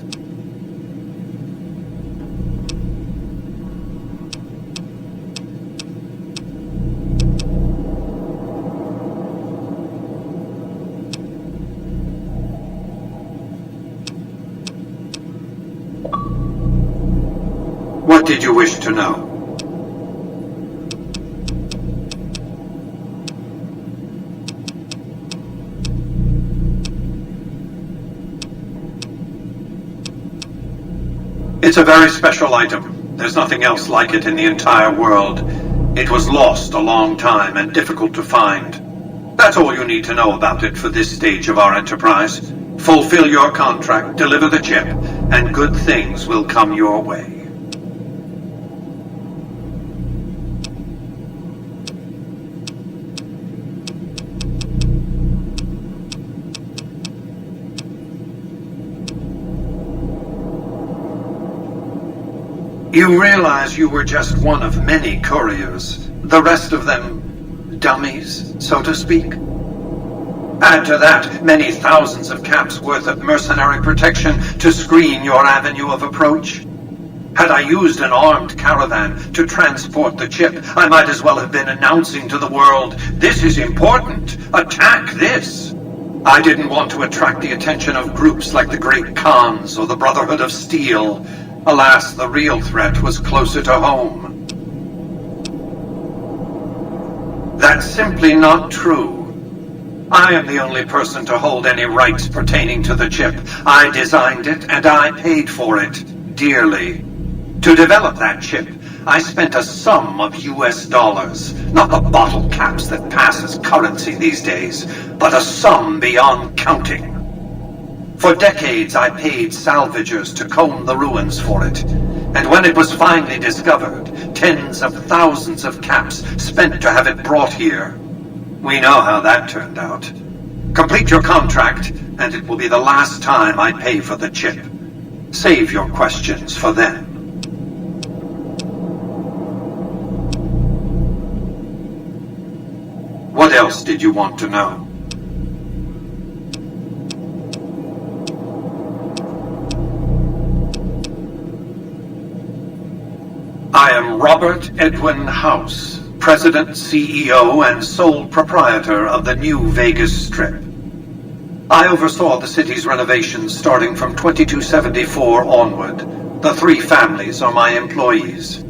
What did you wish to know? It's a very special item. There's nothing else like it in the entire world. It was lost a long time and difficult to find. That's all you need to know about it for this stage of our enterprise. Fulfill your contract, deliver the chip, and good things will come your way. You realize you were just one of many couriers, the rest of them dummies, so to speak? Add to that many thousands of caps worth of mercenary protection to screen your avenue of approach. Had I used an armed caravan to transport the chip, I might as well have been announcing to the world, "This is important, attack this." I didn't want to attract the attention of groups like the Great Khans or the Brotherhood of Steel. Alas, the real threat was closer to home. That's simply not true. I am the only person to hold any rights pertaining to the chip. I designed it, and I paid for it, dearly. To develop that chip, I spent a sum of US dollars, not the bottle caps that pass as currency these days, but a sum beyond counting. For decades, I paid salvagers to comb the ruins for it, and when it was finally discovered, tens of thousands of caps spent to have it brought here. We know how that turned out. Complete your contract, and it will be the last time I pay for the chip. Save your questions for then. What else did you want to know? I am Robert Edwin House, President, CEO, and sole proprietor of the new Vegas Strip. I oversaw the city's renovations starting from 2274 onward. The 3 families are my employees.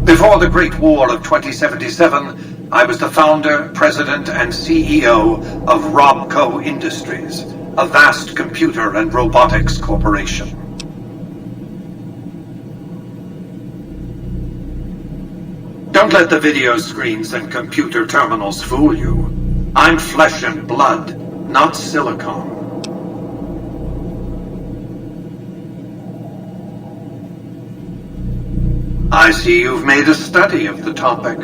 Before the Great War of 2077, I was the founder, president, and CEO of Robco Industries, a vast computer and robotics corporation. Don't let the video screens and computer terminals fool you. I'm flesh and blood, not silicone. I see you've made a study of the topic.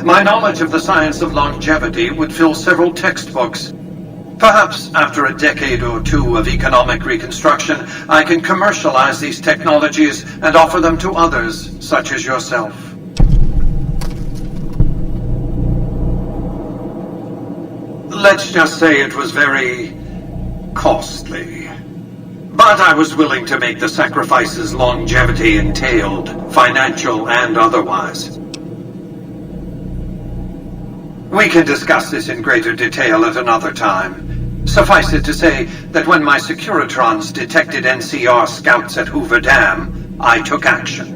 My knowledge of the science of longevity would fill several textbooks. Perhaps after a decade or 2 of economic reconstruction, I can commercialize these technologies and offer them to others, such as yourself. Let's just say it was very costly. But I was willing to make the sacrifices longevity entailed, financial and otherwise. We can discuss this in greater detail at another time. Suffice it to say that when my Securitrons detected NCR scouts at Hoover Dam, I took action.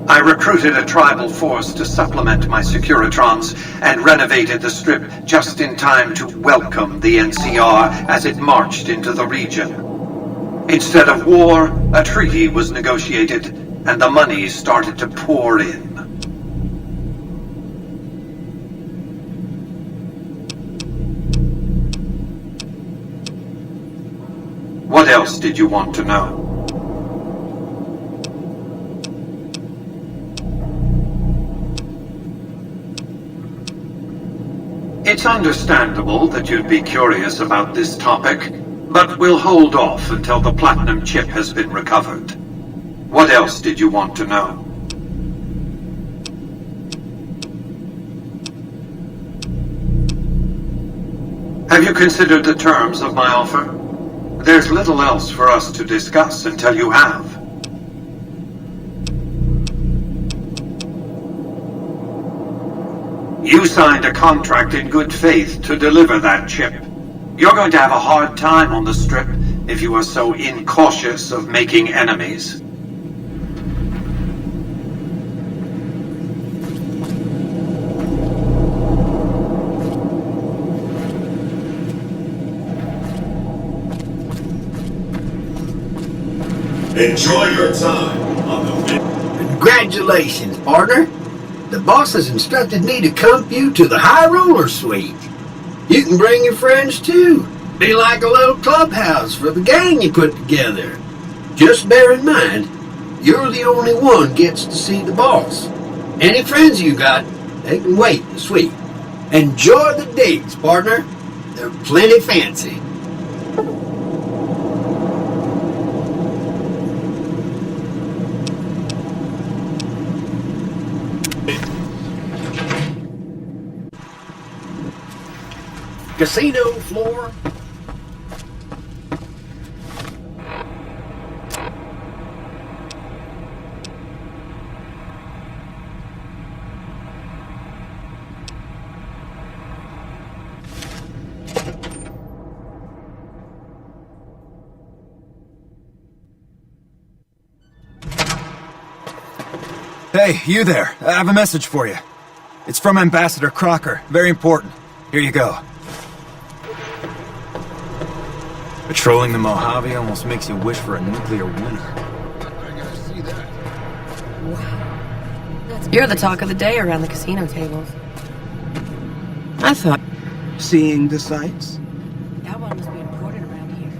I recruited a tribal force to supplement my Securitrons and renovated the Strip just in time to welcome the NCR as it marched into the region. Instead of war, a treaty was negotiated, and the money started to pour in. What else did you want to know? It's understandable that you'd be curious about this topic, but we'll hold off until the platinum chip has been recovered. What else did you want to know? Have you considered the terms of my offer? There's little else for us to discuss until you have. You signed a contract in good faith to deliver that chip. You're going to have a hard time on the Strip if you are so incautious of making enemies. Enjoy your time on the... Congratulations, partner. The boss has instructed me to comp you to the High Roller Suite. You can bring your friends too. Be like a little clubhouse for the gang you put together. Just bear in mind, you're the only one gets to see the boss. Any friends you got, they can wait in the suite. Enjoy the digs, partner. They're plenty fancy. Casino floor. Hey, you there. I have a message for you. It's from Ambassador Crocker. Very important. Here you go. Patrolling the Mojave almost makes you wish for a nuclear winter. You're the talk of the day around the casino tables. I thought... Seeing the sights? That one must be important around here.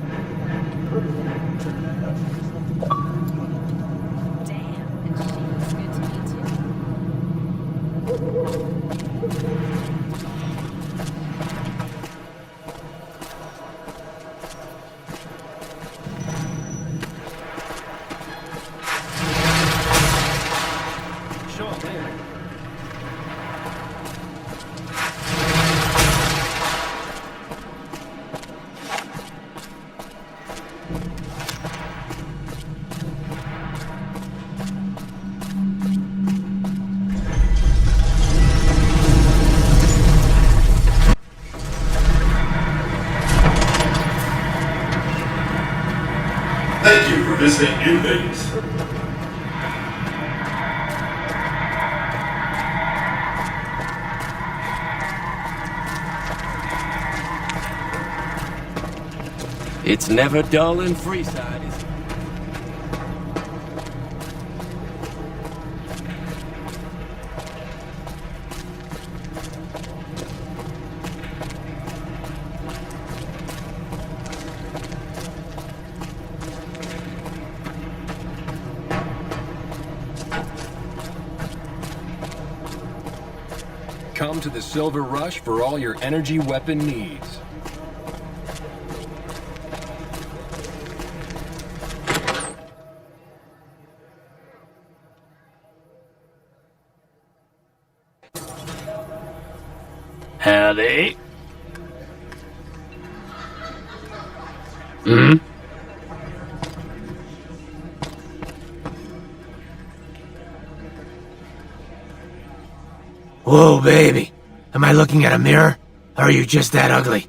Damn, and she looks good to me Thank you for visiting New Vegas. It's never dull in Freeside, is it? Come to the Silver Rush for all your energy weapon needs. Howdy. Hmm? Whoa, baby. Am I looking at a mirror? Or are you just that ugly?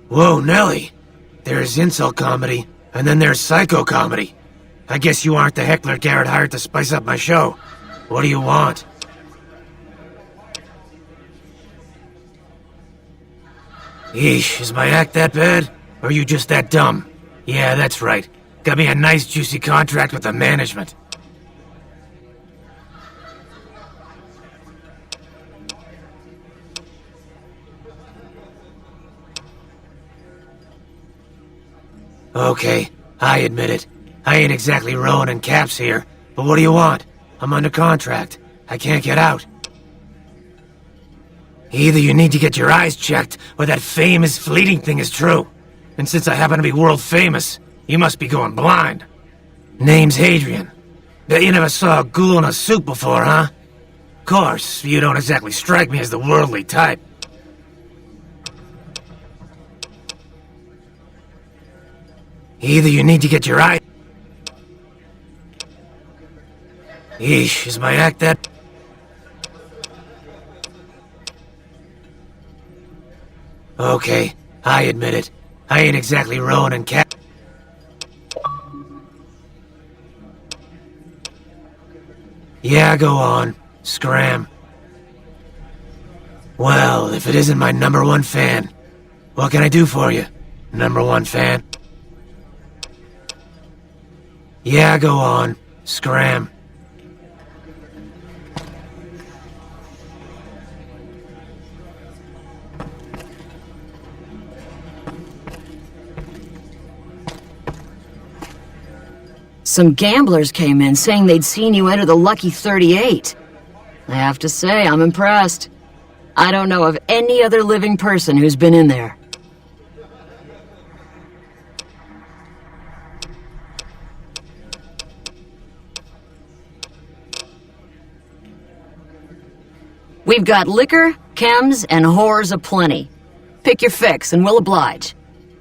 Whoa, Nelly. There's insult comedy, and then there's psycho comedy. I guess you aren't the heckler Garrett hired to spice up my show. What do you want? Yeesh, is my act that bad? Or are you just that dumb? Yeah, that's right. Got me a nice juicy contract with the management. Okay, I admit it. I ain't exactly rowing in caps here, but what do you want? I'm under contract. I can't get out. Either you need to get your eyes checked, or that famous fleeting thing is true. And since I happen to be world famous, you must be going blind. Name's Hadrian. Bet you never saw a ghoul in a suit before, huh? Course, you don't exactly strike me as the worldly type. Either you need to get your eye... Yeesh, is my act that... Okay, I admit it. I ain't exactly rowing in cap... Yeah, go on. Scram. Well, if it isn't my #1 fan, what can I do for you, #1 fan? Yeah, go on. Scram. Some gamblers came in saying they'd seen you enter the Lucky 38. I have to say, I'm impressed. I don't know of any other living person who's been in there. We've got liquor, chems, and whores aplenty. Pick your fix and we'll oblige.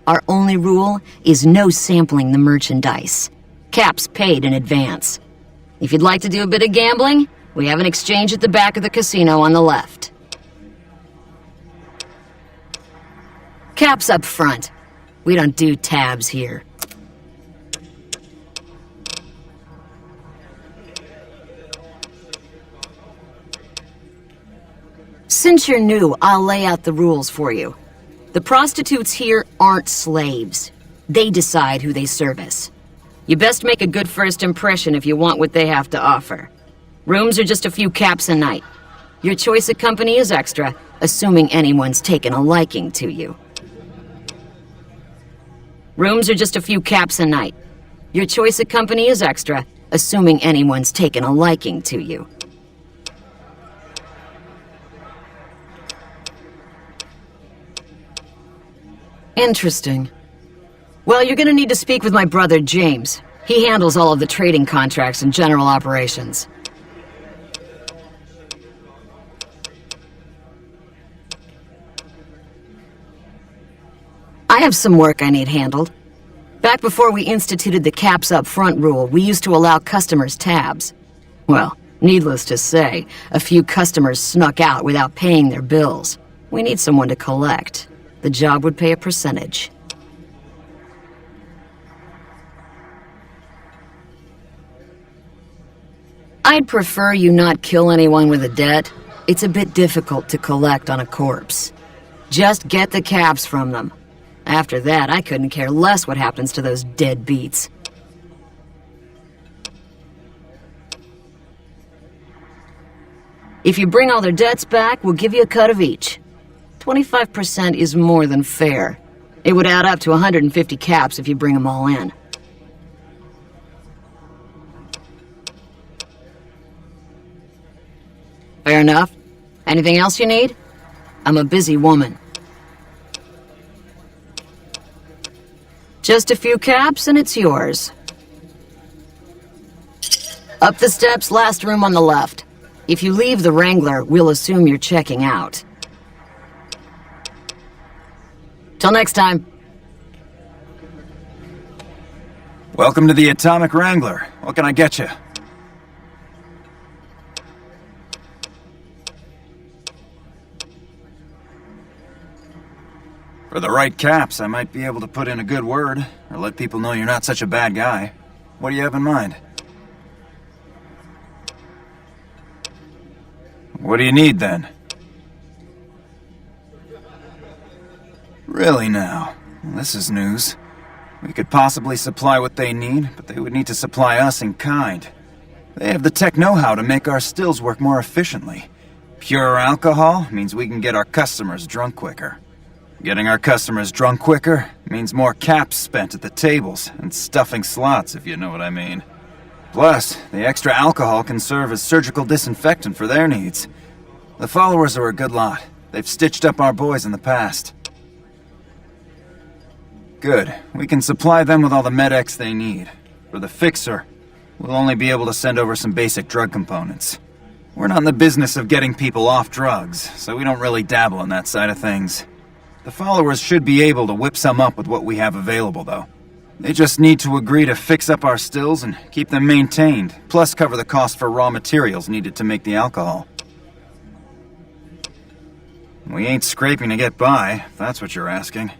Our only rule is no sampling the merchandise. Caps paid in advance. If you'd like to do a bit of gambling, we have an exchange at the back of the casino on the left. Caps up front. We don't do tabs here. Since you're new, I'll lay out the rules for you. The prostitutes here aren't slaves. They decide who they service. You best make a good first impression if you want what they have to offer. Rooms are just a few caps a night. Your choice of company is extra, assuming anyone's taken a liking to you. Rooms are just a few caps a night. Your choice of company is extra, assuming anyone's taken a liking to you. Interesting. Well, you're gonna need to speak with my brother, James. He handles all of the trading contracts and general operations. I have some work I need handled. Back before we instituted the caps up front rule, we used to allow customers tabs. Well, needless to say, a few customers snuck out without paying their bills. We need someone to collect. The job would pay a percentage. I'd prefer you not kill anyone with a debt. It's a bit difficult to collect on a corpse. Just get the caps from them. After that, I couldn't care less what happens to those deadbeats. If you bring all their debts back, we'll give you a cut of each. 25% is more than fair. It would add up to 150 caps if you bring them all in. Fair enough. Anything else you need? I'm a busy woman. Just a few caps and it's yours. Up the steps, last room on the left. If you leave the Wrangler, we'll assume you're checking out. Till next time. Welcome to the Atomic Wrangler. What can I get you? For the right caps, I might be able to put in a good word, or let people know you're not such a bad guy. What do you have in mind? What do you need, then? Really now? Well, this is news. We could possibly supply what they need, but they would need to supply us in kind. They have the tech know-how to make our stills work more efficiently. Pure alcohol means we can get our customers drunk quicker. Getting our customers drunk quicker means more caps spent at the tables and stuffing slots, if you know what I mean. Plus, the extra alcohol can serve as surgical disinfectant for their needs. The followers are a good lot. They've stitched up our boys in the past. Good. We can supply them with all the med-X they need. For the fixer, we'll only be able to send over some basic drug components. We're not in the business of getting people off drugs, so we don't really dabble in that side of things. The followers should be able to whip some up with what we have available, though. They just need to agree to fix up our stills and keep them maintained, plus cover the cost for raw materials needed to make the alcohol. We ain't scraping to get by, if that's what you're asking.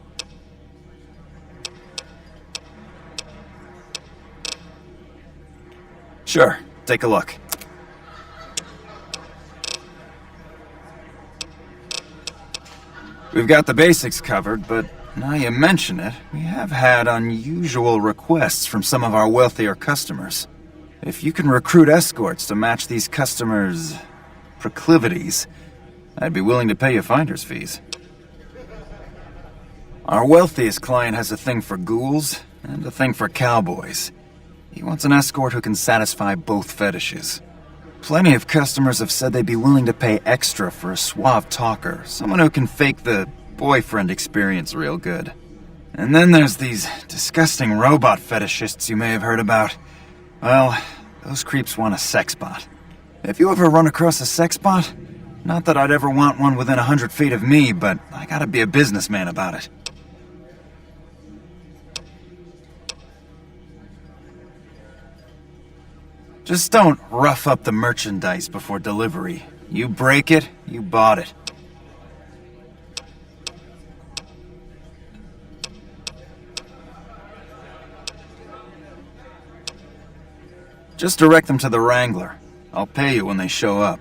Sure, take a look. We've got the basics covered, but now you mention it, we have had unusual requests from some of our wealthier customers. If you can recruit escorts to match these customers' proclivities, I'd be willing to pay you finder's fees. Our wealthiest client has a thing for ghouls and a thing for cowboys. He wants an escort who can satisfy both fetishes. Plenty of customers have said they'd be willing to pay extra for a suave talker, someone who can fake the boyfriend experience real good. And then there's these disgusting robot fetishists you may have heard about. Well, those creeps want a sex bot. If you ever run across a sex bot, Not that I'd ever want one within 100 feet of me, but I gotta be a businessman about it. Just don't rough up the merchandise before delivery. You break it, you bought it. Just direct them to the Wrangler. I'll pay you when they show up.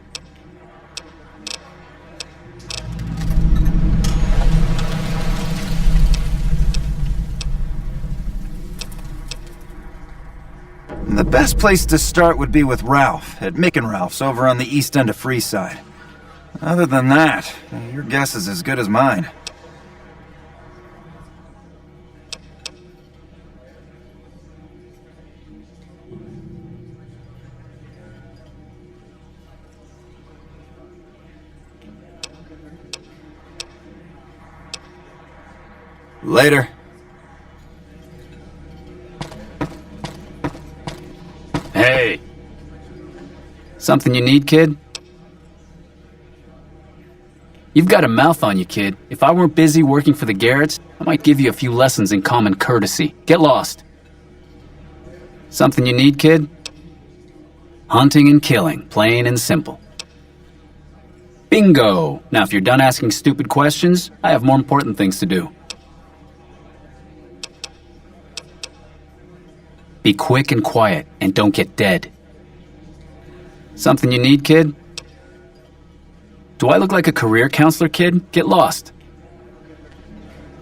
The best place to start would be with Ralph, at Mick and Ralph's over on the east end of Freeside. Other than that, your guess is as good as mine. Later. Hey! Something you need, kid? You've got a mouth on you, kid. If I weren't busy working for the Garretts, I might give you a few lessons in common courtesy. Get lost. Something you need, kid? Hunting and killing, plain and simple. Bingo! Now if you're done asking stupid questions, I have more important things to do. Be quick and quiet, and don't get dead. Something you need, kid? Do I look like a career counselor, kid? Get lost.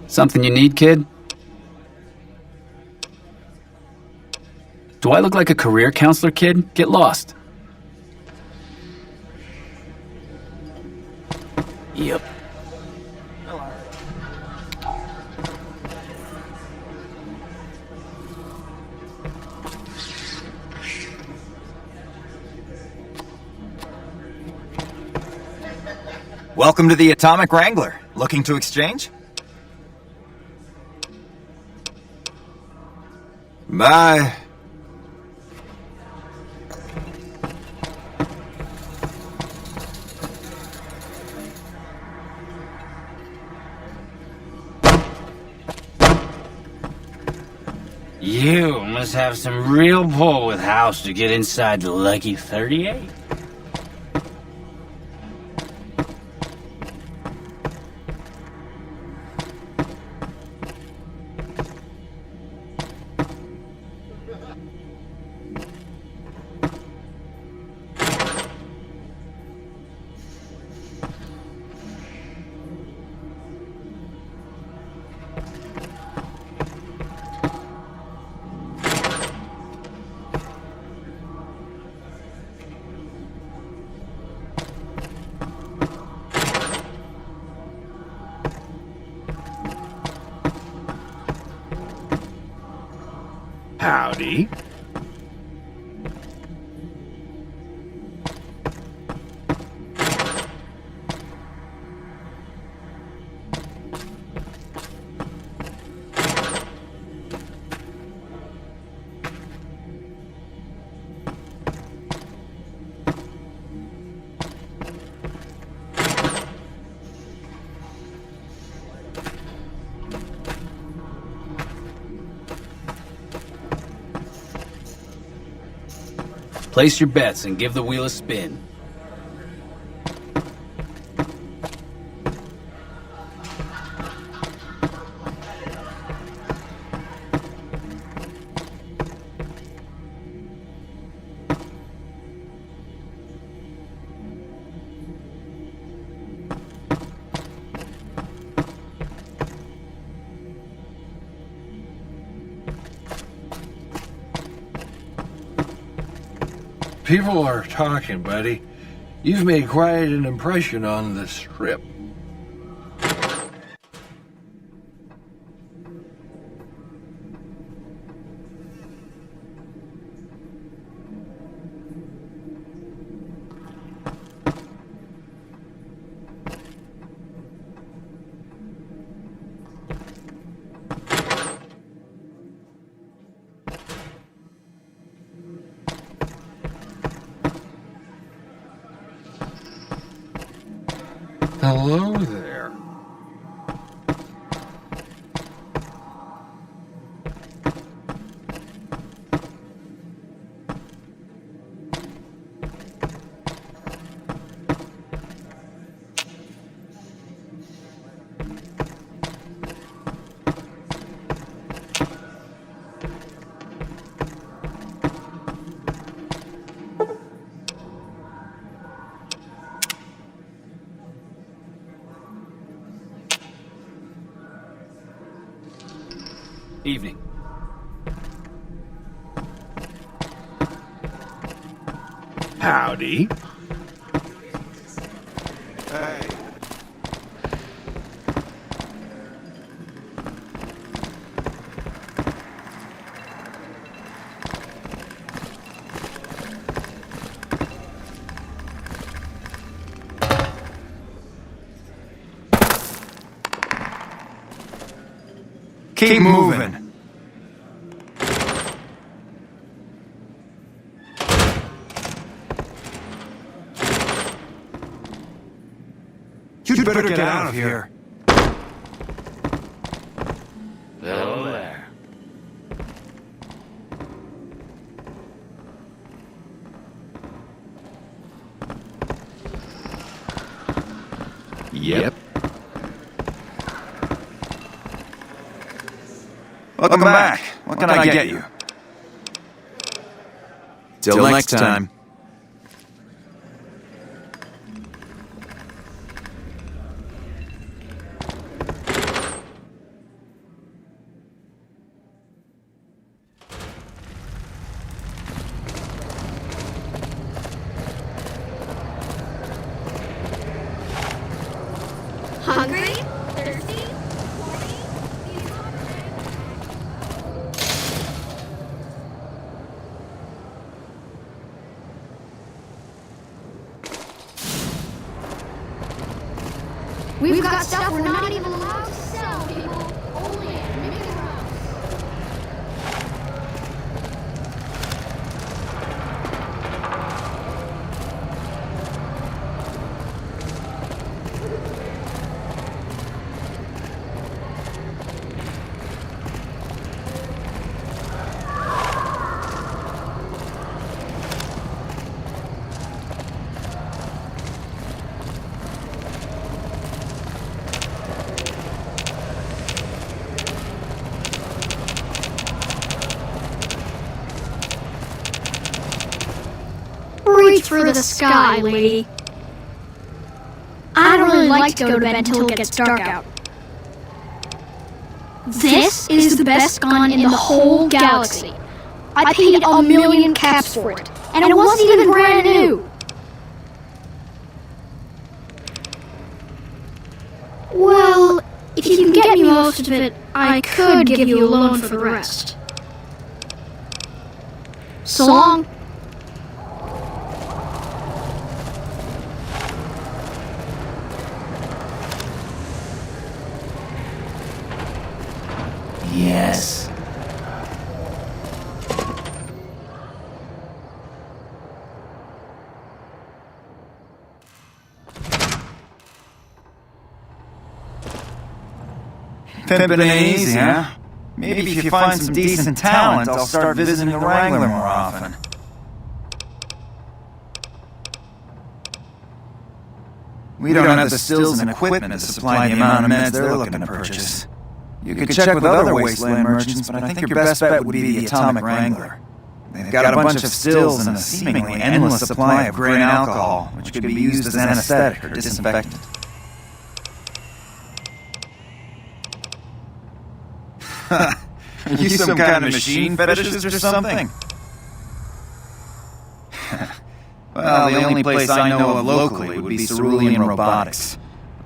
Something you need, kid? Do I look like a career counselor, kid? Get lost. Yep. Welcome to the Atomic Wrangler. Looking to exchange? Bye. You must have some real pull with House to get inside the Lucky 38. Howdy. Place your bets and give the wheel a spin. People are talking, buddy. You've made quite an impression on the Strip. Hello there. Evening. Howdy. Hey. Keep moving. You'd better get out of here. Hello there. Yep. Welcome back. What can I get you? Till next time. Hungry? Thirsty? We've got stuff we're not even allowed to sell, people. Only at Mickey Mouse. Reach for the sky, lady. I don't really like to go to bed until it gets dark out. This is the best gun in the whole galaxy. I paid 1,000,000 caps for it, and it wasn't even brand new. Well, if you can get me most of it, I could give you a loan for the rest. So long. Yes. Pimpin' ain't easy, huh? Maybe if you find some decent talent, I'll start visiting the Wrangler more often. We don't have the stills and equipment to supply the amount of meds they're looking to purchase. You could check with other wasteland merchants, but I think your best bet would be the Atomic Wrangler. They've got a bunch of stills and a seemingly endless supply of grain alcohol, which could be used as anesthetic or disinfectant. Are you some kind of machine fetishist or something? Well, the only place I know of locally would be Cerulean Robotics.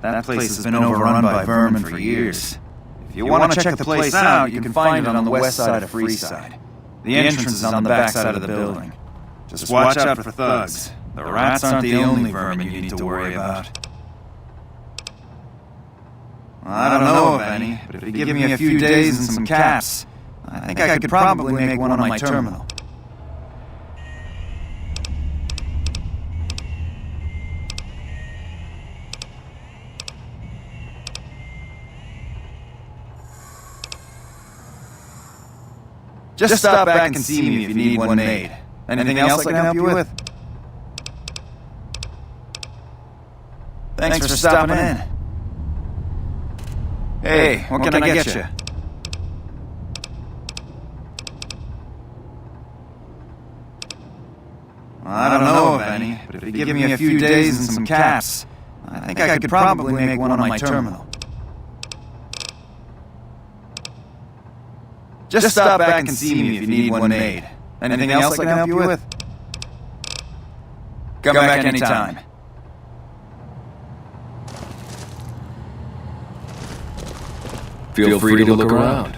That place has been overrun by vermin for years. If you want to check the place out, you can find it on the west side of Freeside. The entrance is on the back side of the building. Just watch out for thugs. The rats aren't the only vermin you need to worry about. Well, I don't know of any, but if you give me a few days and some caps, I think I could probably make one on my terminal. Just stop back and see me if you need one made. Anything else I can help you with? Thanks for stopping in. Hey, what can I get you? Well, I don't know of any, but if you give me a few days and some caps, I think I could probably make one on my terminal. Just stop back and see me if you need one made. Anything else I can help you with? Come back anytime. Feel free to look around.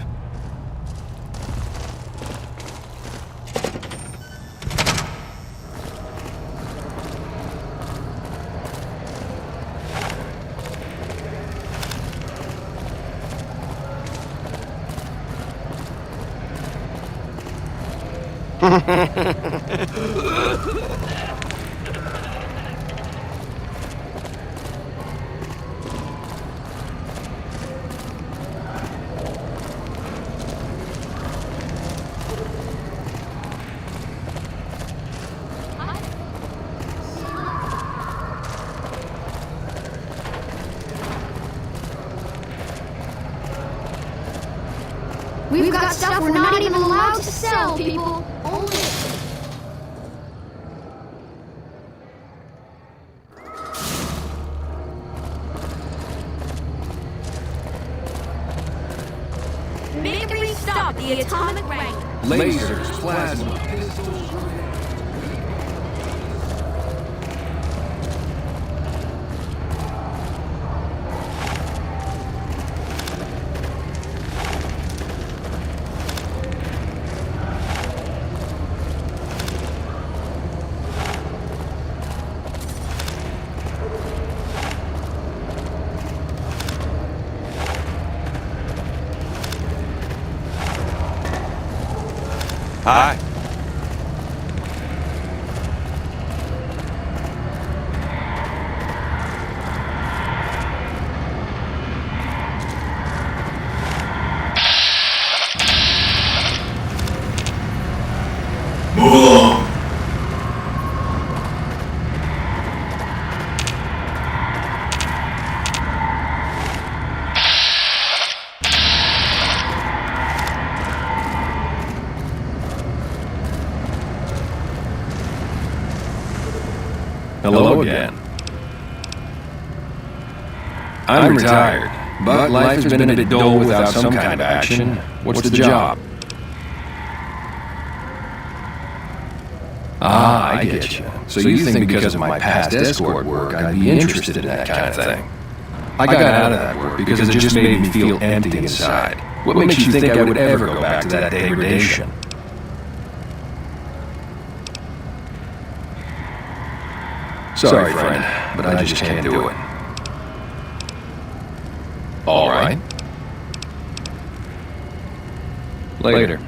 We've got stuff we're not even allowed to sell, people. Only... Make me stop the atomic wrangler. Lasers, plasma, pistols. Hi. Move along. Hello again. I'm retired, but life has been a bit dull without some kind of action. What's the job? Ah, I get you. So you think because of my past escort work, I'd be interested in that kind of thing. I got out of that work because it just made me feel empty inside. What makes you think I would ever go back to that degradation? Sorry, friend, but I just can't do it. All right. Later.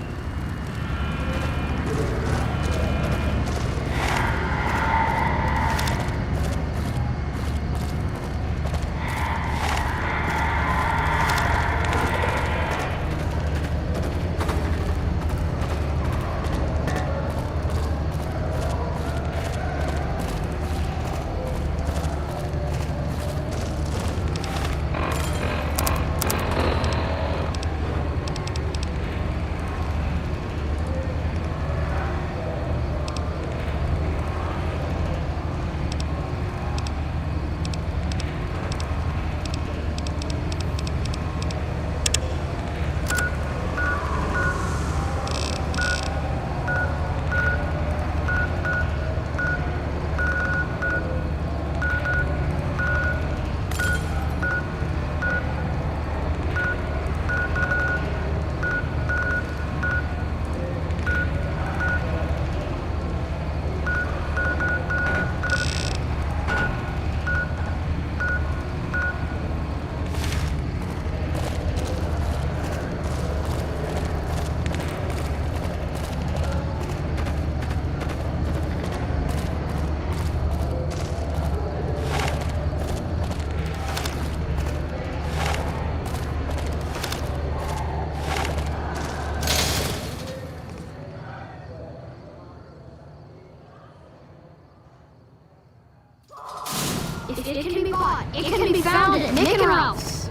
It can be bought. It can be found at Nick and Ralph's.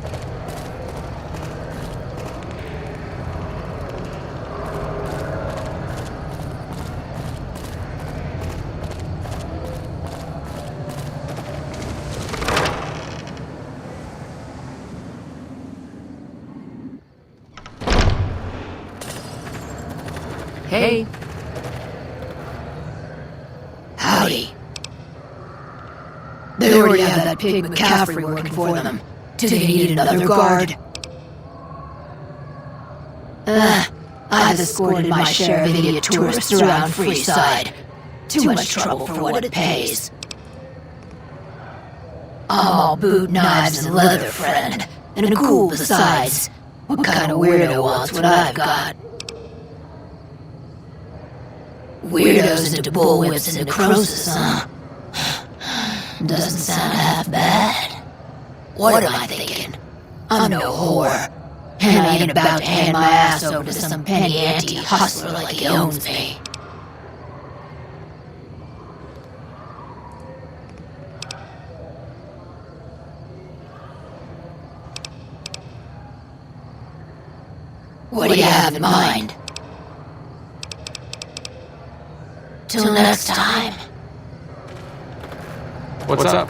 Hey. Howdy. They already have that pig McCaffrey working for them. Do they need another guard? I've escorted my share of idiot tourists around Freeside. Too much trouble for what it pays. I'm all boot, knives, and leather, friend. And cool besides. What kind of weirdo wants what I've got? Weirdos into bullwhips and necrosis, huh? Doesn't sound half bad. What am I thinking? I'm no whore. And I ain't about to hand my ass over to some penny ante hustler like he owns me. What do you have in mind? Till next time. What's up?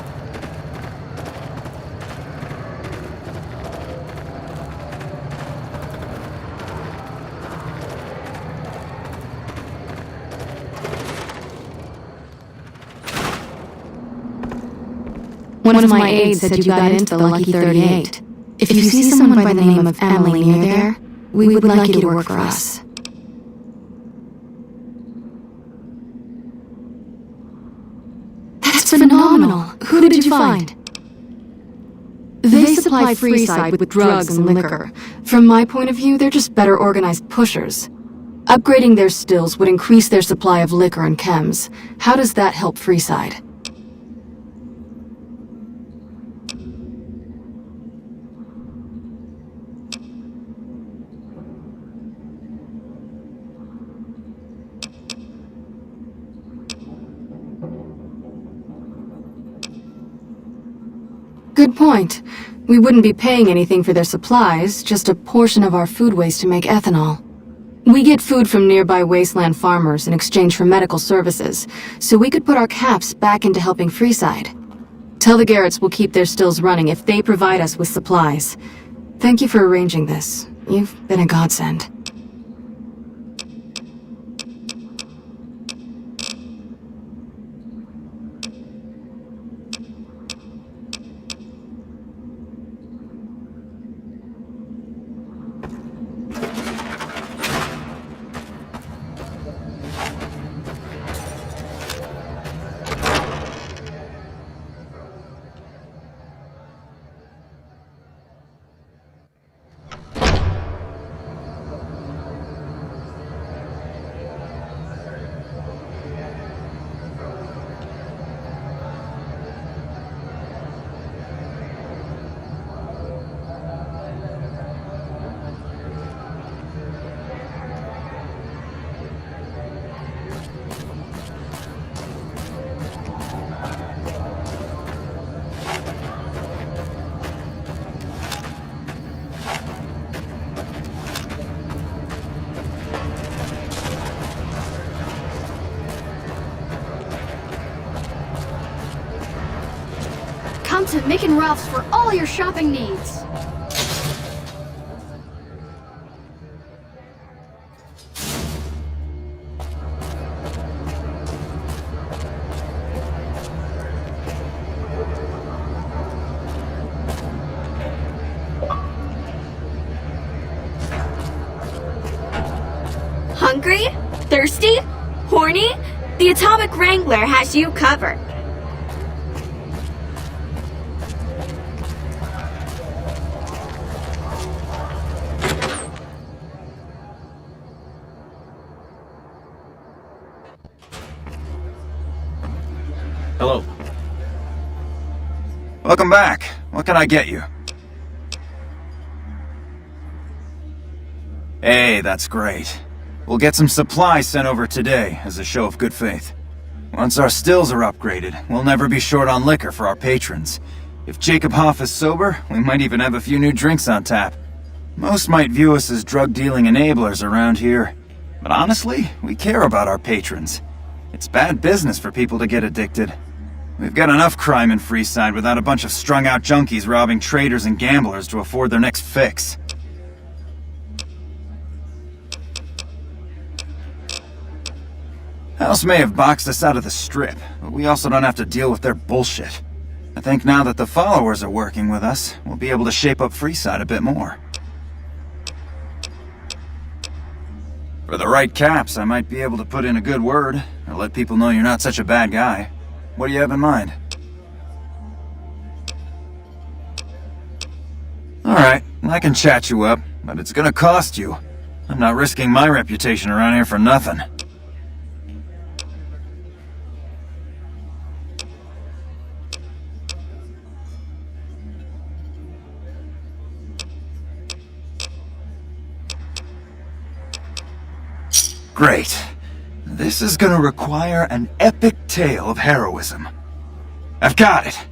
One of my aides said you got into the Lucky 38. If you see someone by the name of Emily near there, we would like you to work for us. That's phenomenal. Who did you find? They supply Freeside with drugs and liquor. From my point of view, they're just better organized pushers. Upgrading their stills would increase their supply of liquor and chems. How does that help Freeside? Good point. We wouldn't be paying anything for their supplies, just a portion of our food waste to make ethanol. We get food from nearby wasteland farmers in exchange for medical services, so we could put our caps back into helping Freeside. Tell the Garretts we'll keep their stills running if they provide us with supplies. Thank you for arranging this. You've been a godsend. Come to Mick and Ralph's for all your shopping needs. Hungry? Thirsty? Horny? The Atomic Wrangler has you covered. Hello. Welcome back. What can I get you? Hey, that's great. We'll get some supplies sent over today as a show of good faith. Once our stills are upgraded, we'll never be short on liquor for our patrons. If Jacob Hoff is sober, we might even have a few new drinks on tap. Most might view us as drug-dealing enablers around here. But honestly, we care about our patrons. It's bad business for people to get addicted. We've got enough crime in Freeside without a bunch of strung-out junkies robbing traders and gamblers to afford their next fix. House may have boxed us out of the Strip, but we also don't have to deal with their bullshit. I think now that the followers are working with us, we'll be able to shape up Freeside a bit more. For the right caps, I might be able to put in a good word, or let people know you're not such a bad guy. What do you have in mind? Alright, I can chat you up, but it's gonna cost you. I'm not risking my reputation around here for nothing. Great. This is gonna require an epic tale of heroism. I've got it.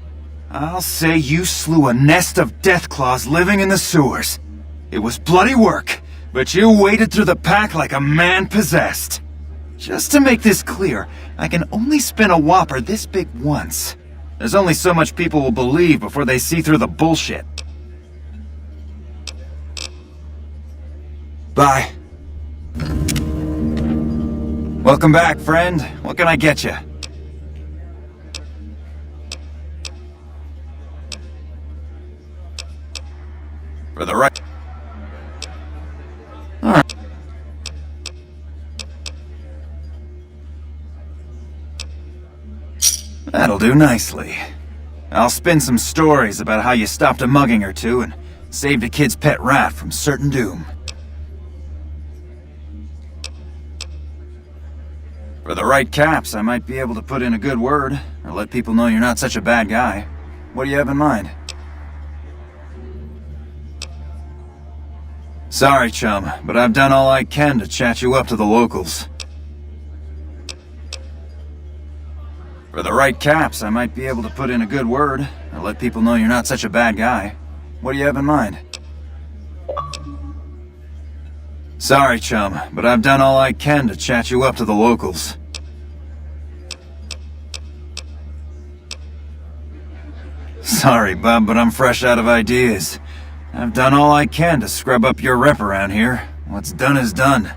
I'll say you slew a nest of deathclaws living in the sewers. It was bloody work, but you waded through the pack like a man possessed. Just to make this clear, I can only spin a whopper this big once. There's only so much people will believe before they see through the bullshit. Bye. Welcome back, friend. What can I get you? For the right... Alright. That'll do nicely. I'll spin some stories about how you stopped a mugging or two and saved a kid's pet rat from certain doom. For the right caps, I might be able to put in a good word, or let people know you're not such a bad guy. What do you have in mind? Sorry, chum, but I've done all I can to chat you up to the locals. For the right caps, I might be able to put in a good word, or let people know you're not such a bad guy. What do you have in mind? Sorry, chum, but I've done all I can to chat you up to the locals. Sorry, bub, but I'm fresh out of ideas. I've done all I can to scrub up your rep around here. What's done is done.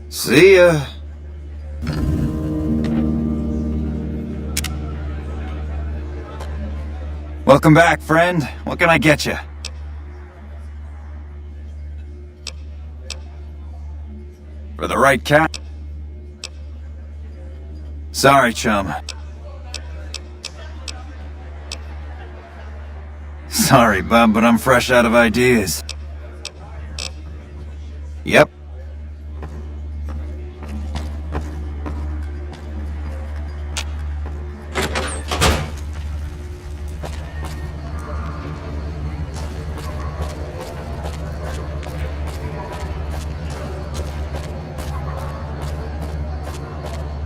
See ya. Welcome back, friend. What can I get you? For the right cap? Sorry, chum. Sorry, bub, but I'm fresh out of ideas. Yep.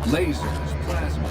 Lasers, plasma,